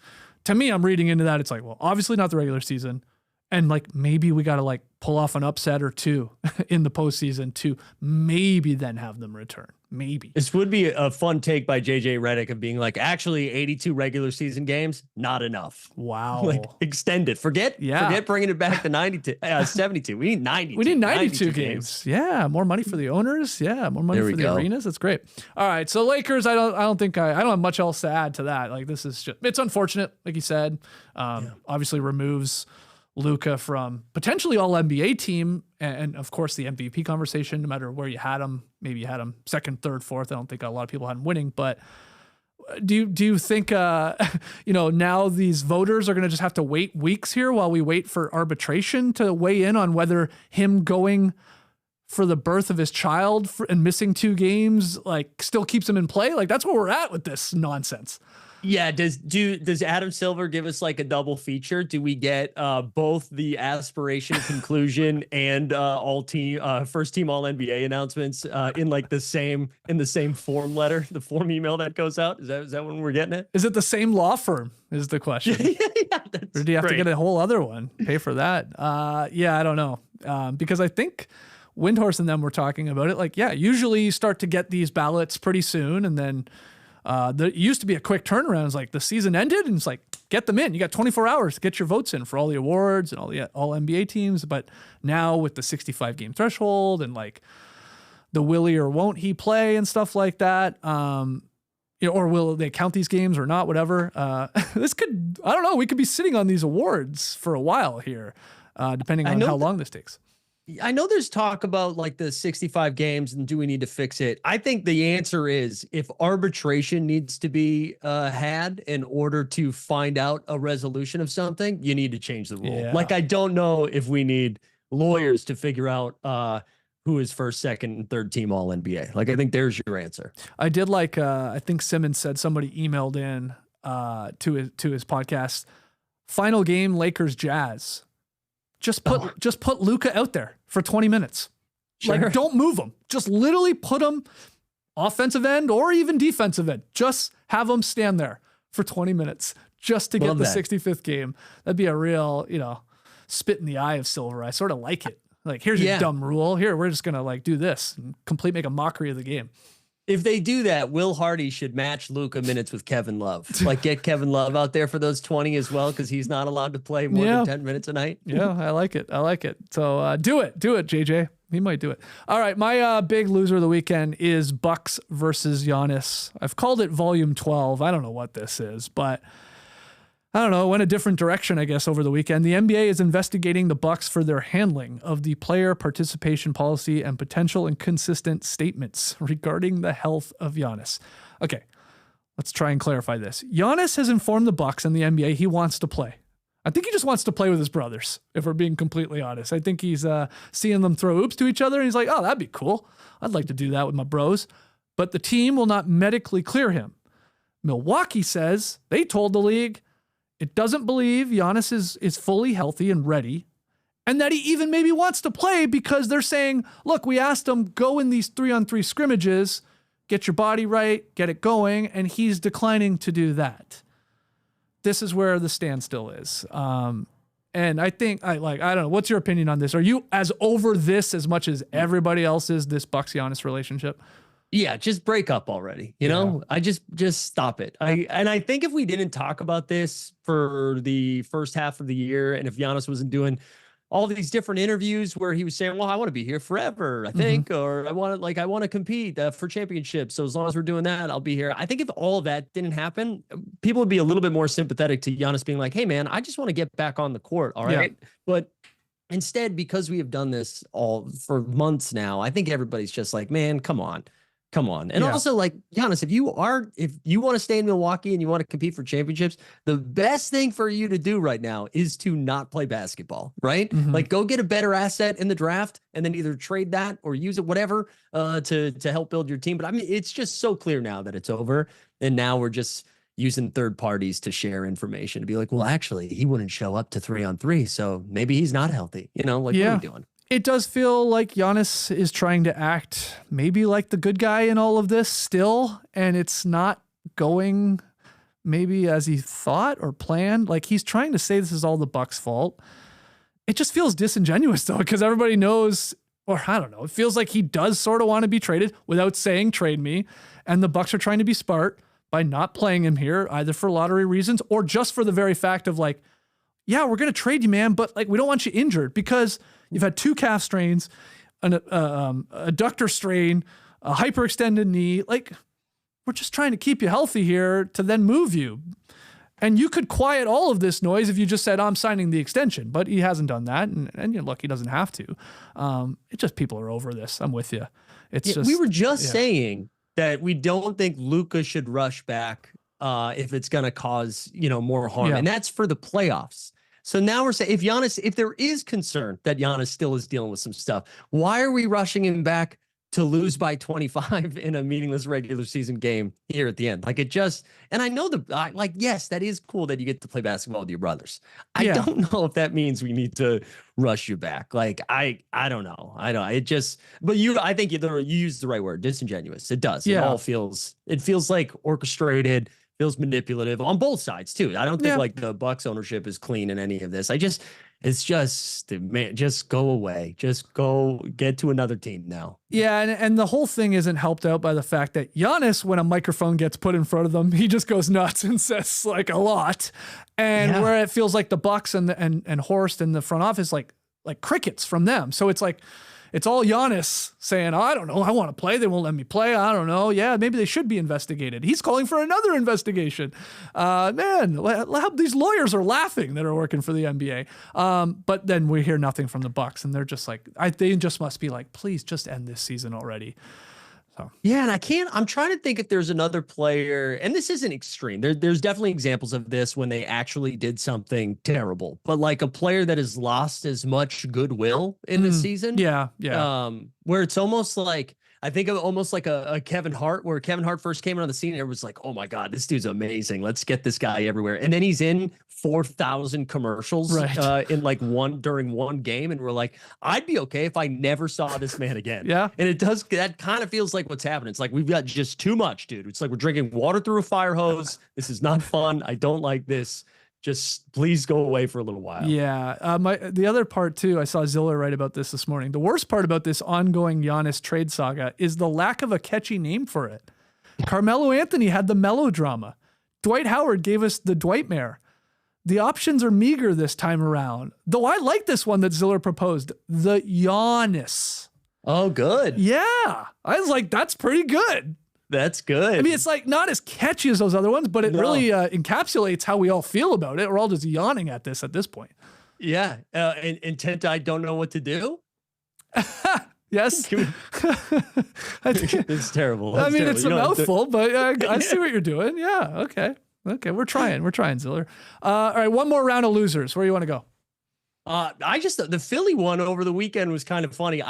to me, I'm reading into that. It's like, well, obviously not the regular season. And like, maybe we got to like pull off an upset or two in the postseason to maybe then have them return. Maybe. This would be a fun take by JJ Redick of being like, actually 82 regular season games, not enough. Wow. Like extend it. Forget bringing it back to 72. We need 92. We need 92 games. Yeah. More money for the owners. Yeah. More money for the arenas. That's great. All right. So Lakers, I don't have much else to add to that. Like this is it's unfortunate. Like you said, obviously removes Luka from potentially all NBA team and of course the MVP conversation, no matter where you had him. Maybe you had him second, third, fourth. I don't think a lot of people had him winning, but do you think, now these voters are going to just have to wait weeks here while we wait for arbitration to weigh in on whether him going for the birth of his child and missing 2 games, like still keeps him in play? Like that's where we're at with this nonsense. Yeah. Does Adam Silver give us like a double feature? Do we get both the aspiration conclusion and all team first team all NBA announcements in like the same form letter, the form email that goes out? Is that when we're getting it? Is it the same law firm is the question? Or do you have to get a whole other one? Pay for that? I don't know. Because I think Windhorse and them were talking about it. Like, usually you start to get these ballots pretty soon, and then there used to be a quick turnaround. It's like the season ended and it's like, get them in. You got 24 hours to get your votes in for all the awards and all NBA teams. But now with the 65 game threshold and like the willy or won't he play and stuff like that. or will they count these games or not? Whatever. This could, I don't know. We could be sitting on these awards for a while here, depending on how long this takes. I know there's talk about like the 65 games and do we need to fix it? I think the answer is if arbitration needs to be had in order to find out a resolution of something, you need to change the rule. Yeah. Like, I don't know if we need lawyers to figure out who is first, second, and third team all NBA. Like, I think there's your answer. I did like, I think Simmons said somebody emailed in to his podcast, final game, Lakers Jazz. Just put Luka out there for 20 minutes. Sure. Like, don't move him. Just literally put him offensive end or even defensive end. Just have him stand there for 20 minutes just to get the 65th game. That'd be a real, spit in the eye of Silver. I sort of like it. Like, here's your dumb rule. Here, we're just going to like do this and make a mockery of the game. If they do that, Will Hardy should match Luka minutes with Kevin Love. Like, get Kevin Love out there for those 20 as well, because he's not allowed to play more than 10 minutes a night. Yeah, I like it. So do it, JJ. He might do it. All right, my big loser of the weekend is Bucks versus Giannis. I've called it Volume 12. I don't know what this is, but I don't know. It went a different direction, I guess, over the weekend. The NBA is investigating the Bucks for their handling of the player participation policy and potential inconsistent statements regarding the health of Giannis. Okay, let's try and clarify this. Giannis has informed the Bucks and the NBA he wants to play. I think he just wants to play with his brothers, if we're being completely honest. I think he's seeing them throw oops to each other, and he's like, oh, that'd be cool. I'd like to do that with my bros. But the team will not medically clear him. Milwaukee says they told the league it doesn't believe Giannis is fully healthy and ready, and that he even maybe wants to play because they're saying, look, we asked him, go in these 3-on-3 scrimmages, get your body right, get it going, and he's declining to do that. This is where the standstill is. And I think, I don't know, what's your opinion on this? Are you as over this as much as everybody else is, this Bucks-Giannis relationship? Yeah, just break up already. You know, I just stop it. I think if we didn't talk about this for the first half of the year, and if Giannis wasn't doing all these different interviews where he was saying, well, I want to be here forever, I think, or I want to compete for championships. So as long as we're doing that, I'll be here. I think if all of that didn't happen, people would be a little bit more sympathetic to Giannis being like, hey man, I just want to get back on the court. All right. Yeah. But instead, because we have done this all for months now, I think everybody's just like, man, come on. And also, like, Giannis, if you want to stay in Milwaukee and you want to compete for championships, the best thing for you to do right now is to not play basketball, right? Like, go get a better asset in the draft and then either trade that or use it, whatever, to help build your team. But I mean, it's just so clear now that it's over. And now we're just using third parties to share information to be like, well, actually, he wouldn't show up to 3-on-3. So maybe he's not healthy. What are we doing? It does feel like Giannis is trying to act maybe like the good guy in all of this still, and it's not going maybe as he thought or planned. Like, he's trying to say this is all the Bucks' fault. It just feels disingenuous though, because everybody knows, or I don't know, it feels like he does sort of want to be traded without saying trade me, and the Bucks are trying to be smart by not playing him here, either for lottery reasons or just for the very fact of like, yeah, we're going to trade you, man, but like, we don't want you injured because you've had 2 calf strains, an adductor strain, a hyperextended knee. Like, we're just trying to keep you healthy here to then move you. And you could quiet all of this noise if you just said, I'm signing the extension, but he hasn't done that. And look, he doesn't have to. It's just, people are over this. I'm with you. It's just, we were just saying that we don't think Luka should rush back if it's going to cause, more harm. And that's for the playoffs. So now we're saying if there is concern that Giannis still is dealing with some stuff, why are we rushing him back to lose by 25 in a meaningless regular season game here at the end? Like, it just, and I know yes, that is cool that you get to play basketball with your brothers. I don't know if that means we need to rush you back. Like, I don't know. I think you used the right word, disingenuous. It does. Yeah. It feels like orchestrated, feels manipulative on both sides too. I don't think like the Bucks ownership is clean in any of this. It's just, man, just go away. Just go get to another team now. Yeah, and the whole thing isn't helped out by the fact that Giannis, when a microphone gets put in front of them, he just goes nuts and says like a lot. And where it feels like the Bucks and Horst in the front office, like crickets from them. So it's like, it's all Giannis saying, I don't know, I want to play. They won't let me play. I don't know. Yeah, maybe they should be investigated. He's calling for another investigation. These lawyers are laughing that are working for the NBA. But then we hear nothing from the Bucks, and they're just like, they just must be like, please just end this season already. So. Yeah, and I'm trying to think if there's another player, and this isn't extreme. There's definitely examples of this when they actually did something terrible, but like a player that has lost as much goodwill in the season. Yeah. Where it's almost like, I think of almost like a Kevin Hart, where Kevin Hart first came on the scene, and everyone's like, oh my God, this dude's amazing. Let's get this guy everywhere. And then he's in 4,000 commercials in like during one game. And we're like, I'd be okay if I never saw this man again. Yeah. And that kind of feels like what's happening. It's like, we've got just too much, dude. It's like we're drinking water through a fire hose. This is not fun. I don't like this. Just please go away for a little while. Yeah. The other part too, I saw Ziller write about this morning. The worst part about this ongoing Giannis trade saga is the lack of a catchy name for it. Carmelo Anthony had the melodrama. Dwight Howard gave us the Dwightmare. The options are meager this time around. Though I like this one that Ziller proposed, the Giannis. Oh, good. Yeah. I was like, that's pretty good. That's good. I mean, it's like not as catchy as those other ones, but it really encapsulates how we all feel about it. We're all just yawning at this point. Yeah. Intent, I don't know what to do. Yes. It's terrible. I mean, it's a mouthful, but I see what you're doing. Yeah. Okay. We're trying, Ziller. All right. One more round of losers. Where do you want to go? The Philly one over the weekend was kind of funny.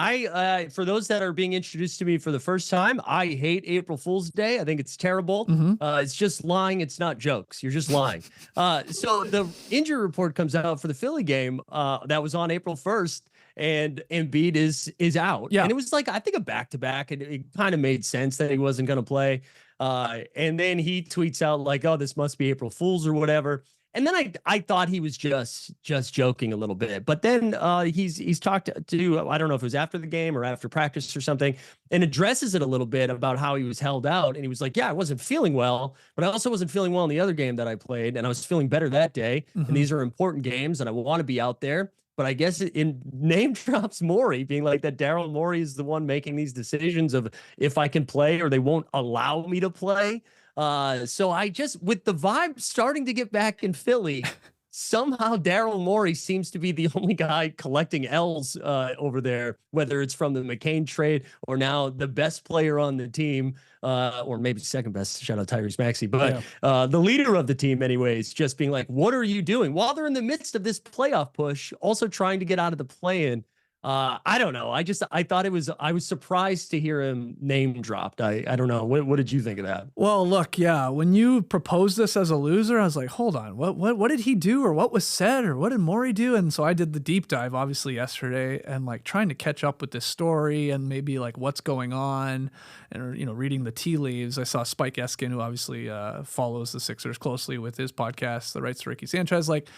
For those that are being introduced to me for the first time, I hate April Fool's Day. I think it's terrible. It's just lying. It's not jokes. You're just lying. So the injury report comes out for the Philly game, that was on April 1st. And Embiid is out. Yeah. And it was like, I think a back-to-back, and it kind of made sense that he wasn't going to play. And then he tweets out like, oh, this must be April Fool's or whatever. And then I thought he was just joking a little bit, but then he's talked to, I don't know if it was after the game or after practice or something, and addresses it a little bit about how he was held out. And he was like, yeah, I wasn't feeling well, but I also wasn't feeling well in the other game that I played. And I was feeling better that day. And these are important games and I want to be out there. But I guess in name drops Morey, being like that Daryl Morey is the one making these decisions of if I can play or they won't allow me to play. So I just, with the vibe starting to get back in Philly, somehow Daryl Morey seems to be the only guy collecting L's over there, whether it's from the McCain trade or now the best player on the team, or maybe second best, shout out Tyrese Maxey, but the leader of the team anyways, just being like, what are you doing? While they're in the midst of this playoff push, also trying to get out of the play-in. I don't know. I thought I was surprised to hear him name dropped. I don't know. What did you think of that? Well, look, yeah. When you proposed this as a loser, I was like, hold on, what did he do or what was said or what did Morey do? And so I did the deep dive obviously yesterday and like trying to catch up with this story and maybe like what's going on and, you know, reading the tea leaves. I saw Spike Eskin, who obviously follows the Sixers closely with his podcast, The Rights to Ricky Sanchez, like,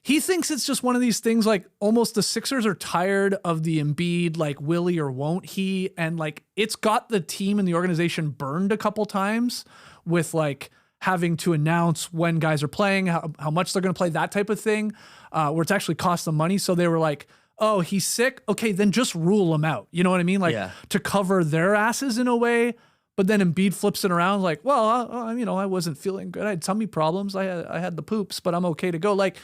he thinks it's just one of these things like almost the Sixers are tired of the Embiid, like will he or won't he? And like it's got the team and the organization burned a couple times with like having to announce when guys are playing, how much they're going to play, that type of thing, where it's actually cost them money. So they were like, oh, he's sick. Okay, then just rule him out. You know what I mean? Like to cover their asses in a way. But then Embiid flips it around like, well, you know, I wasn't feeling good. I had tummy problems. I had the poops, but I'm okay to go. Like,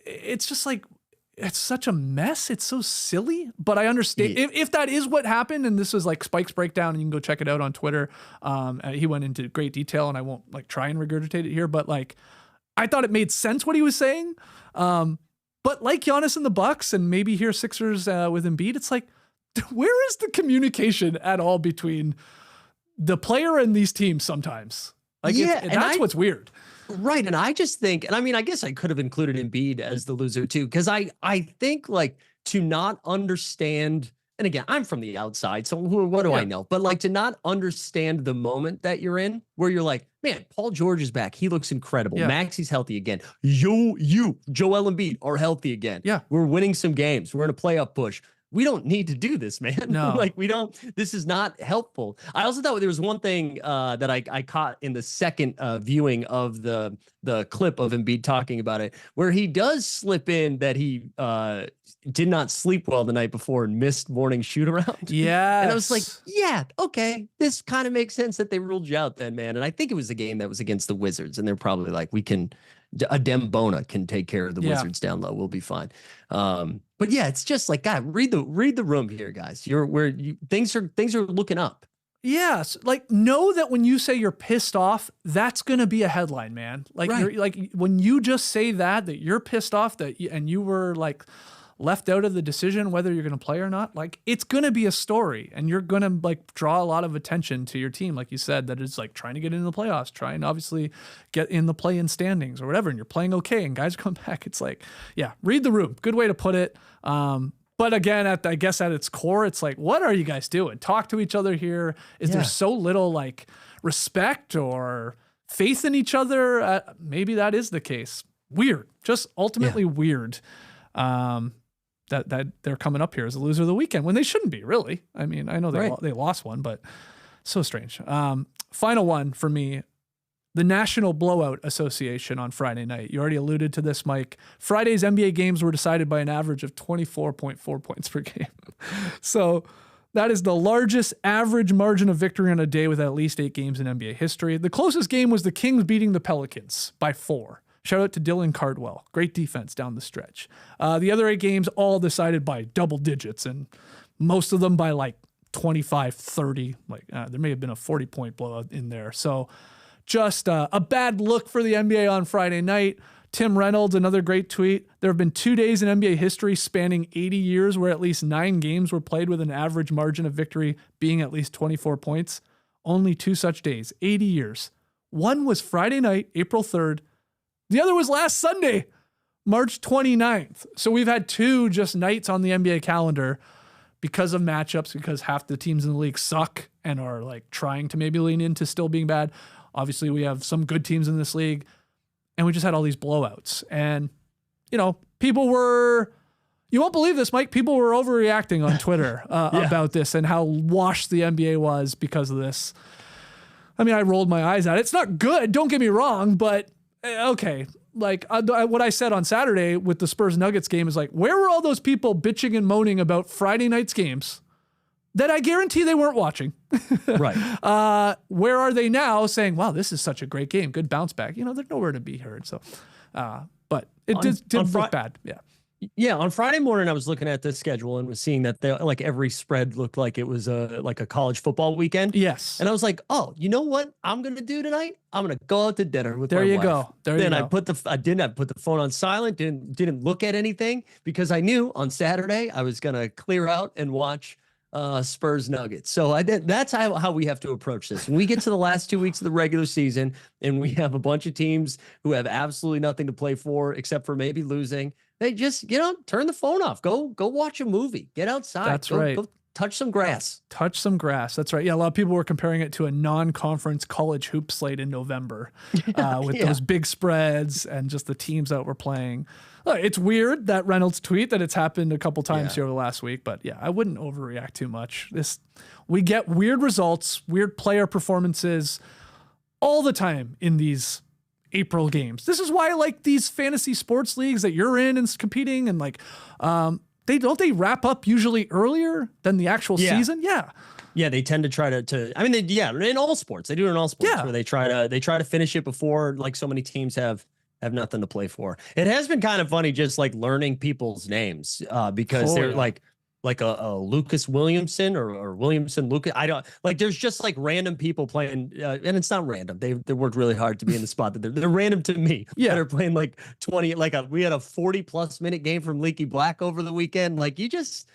it's just like, it's such a mess. It's so silly, but I understand if that is what happened. And this was like Spike's breakdown and you can go check it out on Twitter. He went into great detail and I won't like try and regurgitate it here, but like, I thought it made sense what he was saying. But like Giannis and the Bucks and maybe here Sixers with Embiid, it's like, where is the communication at all between the player and these teams sometimes? Like, that's what's weird. Right. And I just think, and I mean, I guess I could have included Embiid as the loser too, because I think like to not understand, and again, I'm from the outside, so what do I know? But like to not understand the moment that you're in, where you're like, man, Paul George is back. He looks incredible. Maxey's healthy again. You, Joel Embiid are healthy again. Yeah. We're winning some games. We're in a playoff push. we don't need to do this, man. No. Like this is not helpful. I also thought there was one thing that I caught in the second viewing of the clip of Embiid talking about it, where he does slip in that he did not sleep well the night before and missed morning shoot around. Yeah. And I was like, yeah, okay. This kind of makes sense that they ruled you out then, man. And I think it was a game that was against the Wizards, and they're probably like, a Dembona can take care of the Wizards down low. We'll be fine. But yeah, it's just like, God, read the room here, guys. Things are looking up. Yes. Like, know that when you say you're pissed off, that's going to be a headline, man. Like, Right. you're like, when you just say that you're pissed off and you were like left out of the decision whether you're going to play or not, like, it's going to be a story, and you're going to like draw a lot of attention to your team. Like you said, that is like trying to get into the playoffs, trying to obviously get in the play-in standings or whatever. And you're playing okay, and guys come back. It's like, yeah, read the room. Good way to put it. But again, I guess at its core, it's like, what are you guys doing? Talk to each other here. Is there so little like respect or faith in each other? Maybe that is the case. Weird, just ultimately weird. That they're coming up here as a loser of the weekend when they shouldn't be, really. I mean, I know they lost one, but so strange. Final one for me. The National Blowout Association on Friday night. You already alluded to this, Mike. Friday's NBA games were decided by an average of 24.4 points per game. So that is the largest average margin of victory on a day with at least 8 games in NBA history. The closest game was the Kings beating the Pelicans by 4. Shout out to Dylan Cardwell. Great defense down the stretch. The other 8 games all decided by double digits, and most of them by like 25, 30. Like there may have been a 40-point blowout in there. So just a bad look for the NBA on Friday night. Tim Reynolds, another great tweet. There have been 2 days in NBA history spanning 80 years where at least 9 games were played with an average margin of victory being at least 24 points. Only 2 such days, 80 years. One was Friday night, April 3rd. The other was last Sunday, March 29th. So we've had 2 just nights on the NBA calendar because of matchups, because half the teams in the league suck and are like trying to maybe lean into still being bad. Obviously, we have some good teams in this league, and we just had all these blowouts. And, you know, people were, you won't believe this, Mike, people were overreacting on Twitter about this and how washed the NBA was because of this. I mean, I rolled my eyes at it. It's not good, don't get me wrong, but okay. Like what I said on Saturday with the Spurs-Nuggets game is like, where were all those people bitching and moaning about Friday night's games that I guarantee they weren't watching? Right. Where are they now saying, wow, this is such a great game. Good bounce back. You know, they're nowhere to be heard. So, but it did look bad. Yeah. Yeah. On Friday morning, I was looking at the schedule and was seeing that like every spread looked like it was like a college football weekend. Yes. And I was like, oh, you know what I'm going to do tonight? I'm going to go out to dinner with my wife. There you go. Then I put the phone on silent, didn't look at anything because I knew on Saturday I was going to clear out and watch Spurs Nuggets. So that's how we have to approach this. When we get to the last 2 weeks of the regular season and we have a bunch of teams who have absolutely nothing to play for except for maybe losing, they just, turn the phone off. Go watch a movie. Get outside. That's right. Go touch some grass. Touch some grass. That's right. Yeah, a lot of people were comparing it to a non-conference college hoop slate in November with those big spreads and just the teams that were playing. It's weird, that Reynolds tweet, that it's happened a couple times here over the last week. But yeah, I wouldn't overreact too much. We get weird results, weird player performances all the time in these April games. This is why I like these fantasy sports leagues that you're in and competing, and like they wrap up usually earlier than the actual season. Yeah, they tend to try to I mean, in all sports. They do it in all sports where they try to finish it before, like, so many teams have nothing to play for. It has been kind of funny just like learning people's names because they're like a Lucas Williamson or Williamson Lucas. I don't like, there's just like random people playing and it's not random. They worked really hard to be in the spot that they're random to me. Yeah. They're playing like 20, we had a 40+ minute game from Leaky Black over the weekend. Like it's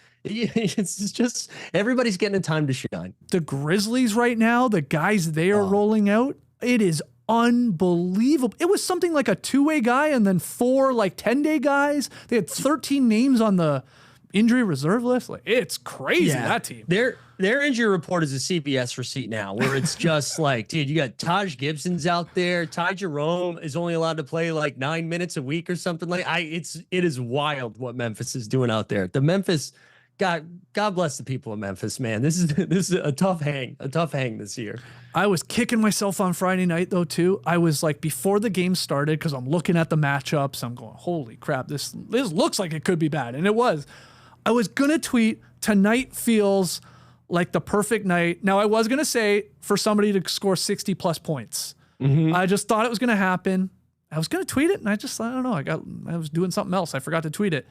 just, everybody's getting a time to shine. The Grizzlies right now, the guys they are rolling out, it is unbelievable. It was something like a 2-way guy and then 4 like 10-day guys. They had 13 names on the injury reserve list. Like, it's crazy, that team. Their injury report is a CBS receipt now, where it's just like, dude, you got Taj Gibson's out there. Ty Jerome is only allowed to play like 9 minutes a week or something. Like, it is wild what Memphis is doing out there. The Memphis God bless the people of Memphis, man. This is a tough hang this year. I was kicking myself on Friday night though too. I was like, before the game started, because I'm looking at the matchups, I'm going, holy crap, this looks like it could be bad, and it was. I was gonna tweet, tonight feels like the perfect night. Now I was gonna say for somebody to score 60 plus points. I just thought it was gonna happen. I was gonna tweet it, and I don't know. I was doing something else. I forgot to tweet it.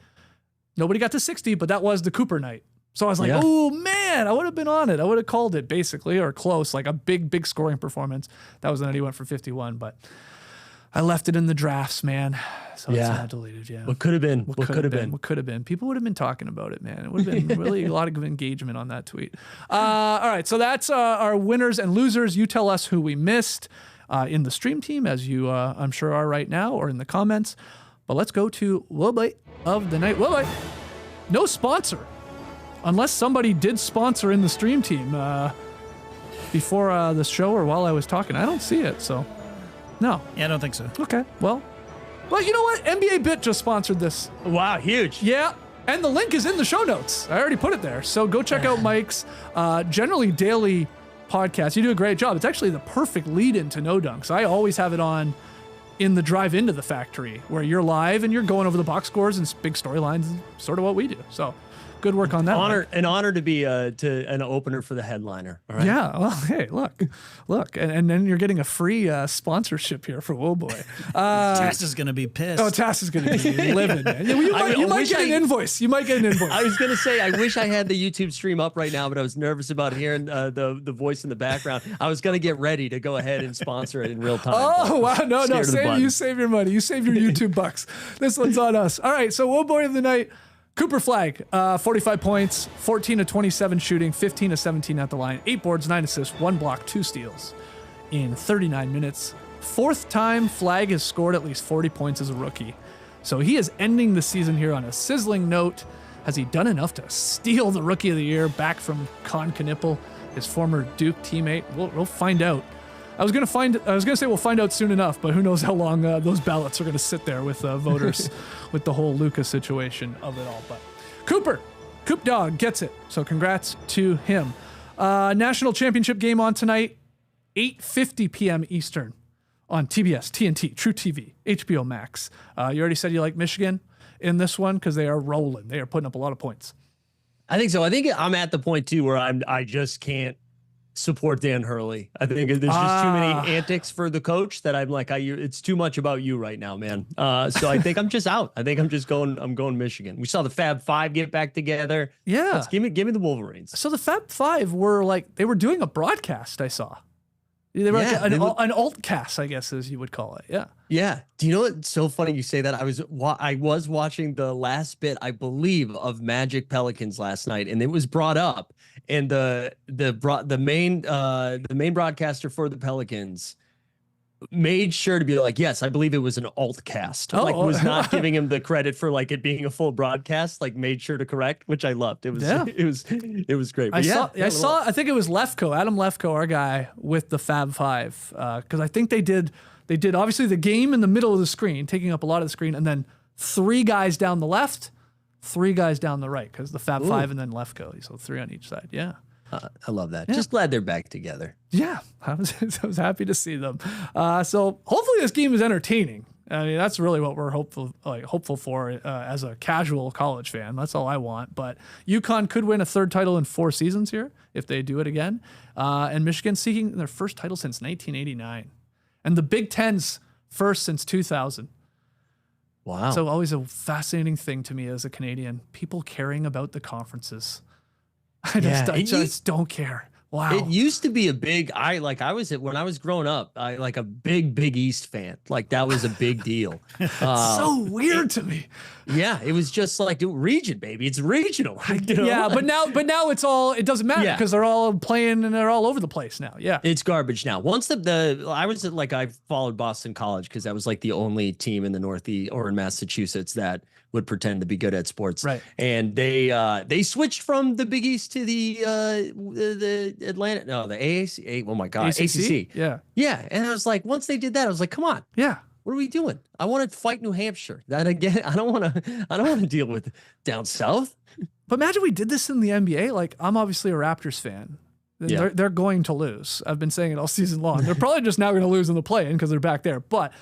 Nobody got to 60, but that was the Cooper night. So I was like, oh man, I would have been on it. I would have called it basically, or close, like a big scoring performance. That was the night he went for 51, but I left it in the drafts, man. So it's not deleted. Yeah. What could have been? What could have been? What could have been? People would have been talking about it, man. It would have been really a lot of engagement on that tweet. All right. So that's our winners and losers. You tell us who we missed in the stream team, as you I'm sure are right now, or in the comments. But let's go to Wobite of the night. Wobite, no sponsor. Unless somebody did sponsor in the stream team before the show or while I was talking. I don't see it, so no. Yeah, I don't think so. Okay, well, you know what? NBA Bit just sponsored this. Wow, huge. Yeah, and the link is in the show notes. I already put it there. So go check out Mike's generally daily podcast. You do a great job. It's actually the perfect lead-in to No Dunks. I always have it on in the drive into the factory where you're live and you're going over the box scores and big storylines, sort of what we do. So good work on that. An honor to be an opener for the headliner. All right? Yeah. Well, hey, look, and then you're getting a free sponsorship here for Boy. Tass is gonna be pissed. Oh, Tass is gonna be livid, man. You might get an invoice. You might get an invoice. I was gonna say, I wish I had the YouTube stream up right now, but I was nervous about hearing the voice in the background. I was gonna get ready to go ahead and sponsor it in real time. Oh wow, no, you save your money. You save your YouTube bucks. This one's on us. All right, so Boy of the night. Cooper Flagg, 45 points, 14 of 27 shooting, 15 of 17 at the line, 8 boards, 9 assists, 1 block, 2 steals in 39 minutes. Fourth time Flagg has scored at least 40 points as a rookie. So he is ending the season here on a sizzling note. Has he done enough to steal the Rookie of the Year back from Con Knippel, his former Duke teammate? We'll find out. I was gonna say we'll find out soon enough, but who knows how long those ballots are gonna sit there with voters, with the whole Luka situation of it all. But Coop Dog gets it. So congrats to him. National championship game on tonight, 8:50 p.m. Eastern on TBS, TNT, True TV, HBO Max. You already said you like Michigan in this one because they are rolling. They are putting up a lot of points. I think so. I think I'm at the point too where I just can't support Dan Hurley. I think there's just too many antics for the coach that I'm like, it's too much about you right now, man. So I think I'm just out. I think I'm going Michigan. We saw the Fab Five get back together. Yeah. Give me the Wolverines. So the Fab Five were doing a broadcast, I saw. They were an alt cast, I guess, as you would call it. Yeah. Yeah. Do you know what's so funny you say that? I was watching the last bit, I believe, of Magic Pelicans last night, and it was brought up. And the main broadcaster for the Pelicans made sure to be like, yes, I believe it was an alt cast. Was not giving him the credit for like it being a full broadcast, like made sure to correct, which I loved. It was great. But I saw I think it was Lefko, Adam Lefko, our guy with the Fab Five. Because I think they did obviously the game in the middle of the screen, taking up a lot of the screen, and then 3 guys down the left, 3 guys down the right, because the Fab Five and then Lefko. So 3 on each side. Yeah. I love that. Yeah. Just glad they're back together. Yeah, I was happy to see them. So hopefully this game is entertaining. I mean, that's really what we're hopeful for as a casual college fan. That's all I want. But UConn could win a 3rd title in 4 seasons here if they do it again. And Michigan seeking their first title since 1989, and the Big Ten's first since 2000. Wow! So always a fascinating thing to me as a Canadian. People caring about the conferences. I just don't care. Wow. It used to be a big, when I was growing up, like a big East fan. Like that was a big deal. So weird to me. Yeah. It was just like region, baby. It's regional. You know? Yeah. But now it doesn't matter because they're all playing and they're all over the place now. Yeah. It's garbage now. Once I followed Boston College because that was like the only team in the Northeast or in Massachusetts that would pretend to be good at sports. Right. And they switched from the Big East to the AAC. Oh my God. ACC. Yeah. Yeah. And I was like, once they did that, I was like, come on. Yeah. What are we doing? I want to fight New Hampshire. That again, I don't want to deal with down south. But imagine we did this in the NBA. Like, I'm obviously a Raptors fan. Yeah. They're going to lose. I've been saying it all season long. They're probably just now going to lose in the play-in because they're back there. But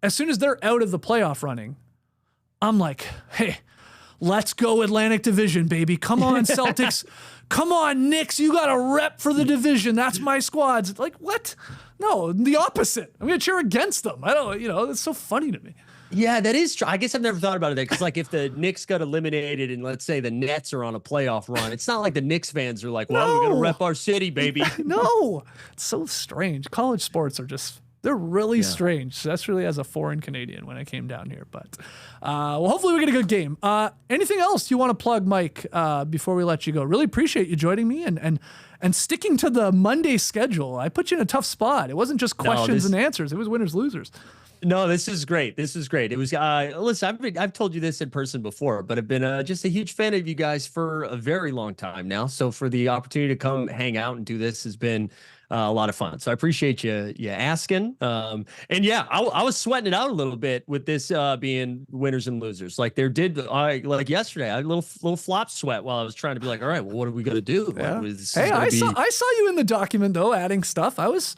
as soon as they're out of the playoff running, I'm like, hey, let's go Atlantic Division, baby. Come on, Celtics. Come on, Knicks. You got a rep for the division. That's my squads. It's like, what? No, the opposite. I'm going to cheer against them. I don't, it's so funny to me. Yeah, that is true. I guess I've never thought about it because, like, if the Knicks got eliminated and let's say the Nets are on a playoff run, it's not like the Knicks fans are like, well, we're going to rep our city, baby. No, it's so strange. College sports are they're really strange, especially as a foreign Canadian when I came down here. But, well, hopefully we get a good game. Anything else you want to plug, Mike, before we let you go? Really appreciate you joining me and sticking to the Monday schedule. I put you in a tough spot. It wasn't just questions and answers. It was winners, losers. No, this is great. This is great. It was, listen, I've told you this in person before, but I've been just a huge fan of you guys for a very long time now. So for the opportunity to come hang out and do this has been a lot of fun. So I appreciate you asking. And yeah, I was sweating it out a little bit with this being winners and losers. Like like yesterday, I had a little flop sweat while I was trying to be like, all right, well, what are we going to do? Yeah. Hey, I saw you in the document though, adding stuff. I was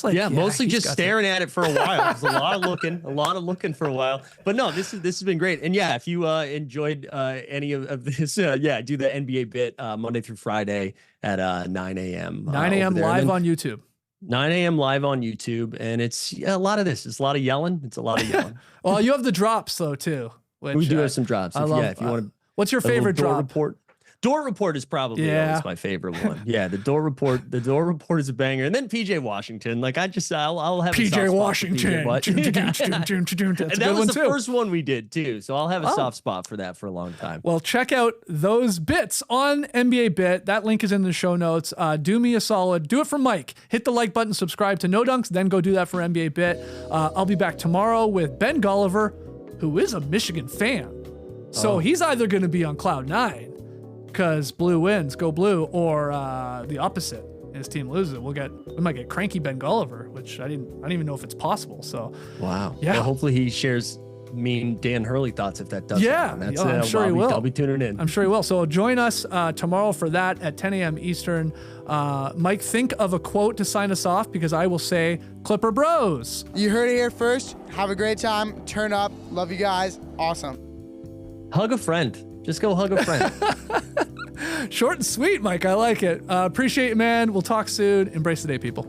like, mostly just staring at it for a while. There's a lot of looking for a while. But no, this has been great. And yeah, if you enjoyed any of this, do the NBA bit Monday through Friday at 9 a.m. 9 a.m. live on YouTube. 9 a.m. live on YouTube, and it's a lot of this. It's a lot of yelling. Well, you have the drops though too. Which, we do have some drops. If you want to. What's your favorite drop? Report. Door Report is probably always my favorite one. Yeah, the Door Report. The Door Report is a banger. And then PJ Washington. Like I'll have PJ Washington. That's and that was the too. first one we did too. So I'll have a soft spot for that for a long time. Well, check out those bits on NBA Bit. That link is in the show notes. Do me a solid. Do it for Mike. Hit the like button, subscribe to No Dunks, then go do that for NBA Bit. I'll be back tomorrow with Ben Gulliver, who is a Michigan fan. So he's either going to be on cloud 9 because blue wins, go blue, or the opposite, his team loses. We might get cranky Ben Gulliver, which I don't even know if it's possible. So wow, yeah. Well, hopefully he shares mean Dan Hurley thoughts if that does. Yeah, I'm sure he will. I'll be tuning in. I'm sure he will. So join us tomorrow for that at 10 a.m. Eastern. Mike, think of a quote to sign us off because I will say Clipper Bros. You heard it here first. Have a great time. Turn up. Love you guys. Awesome. Hug a friend. Just go hug a friend. Short and sweet, Mike. I like it. Appreciate it, man. We'll talk soon. Embrace the day, people.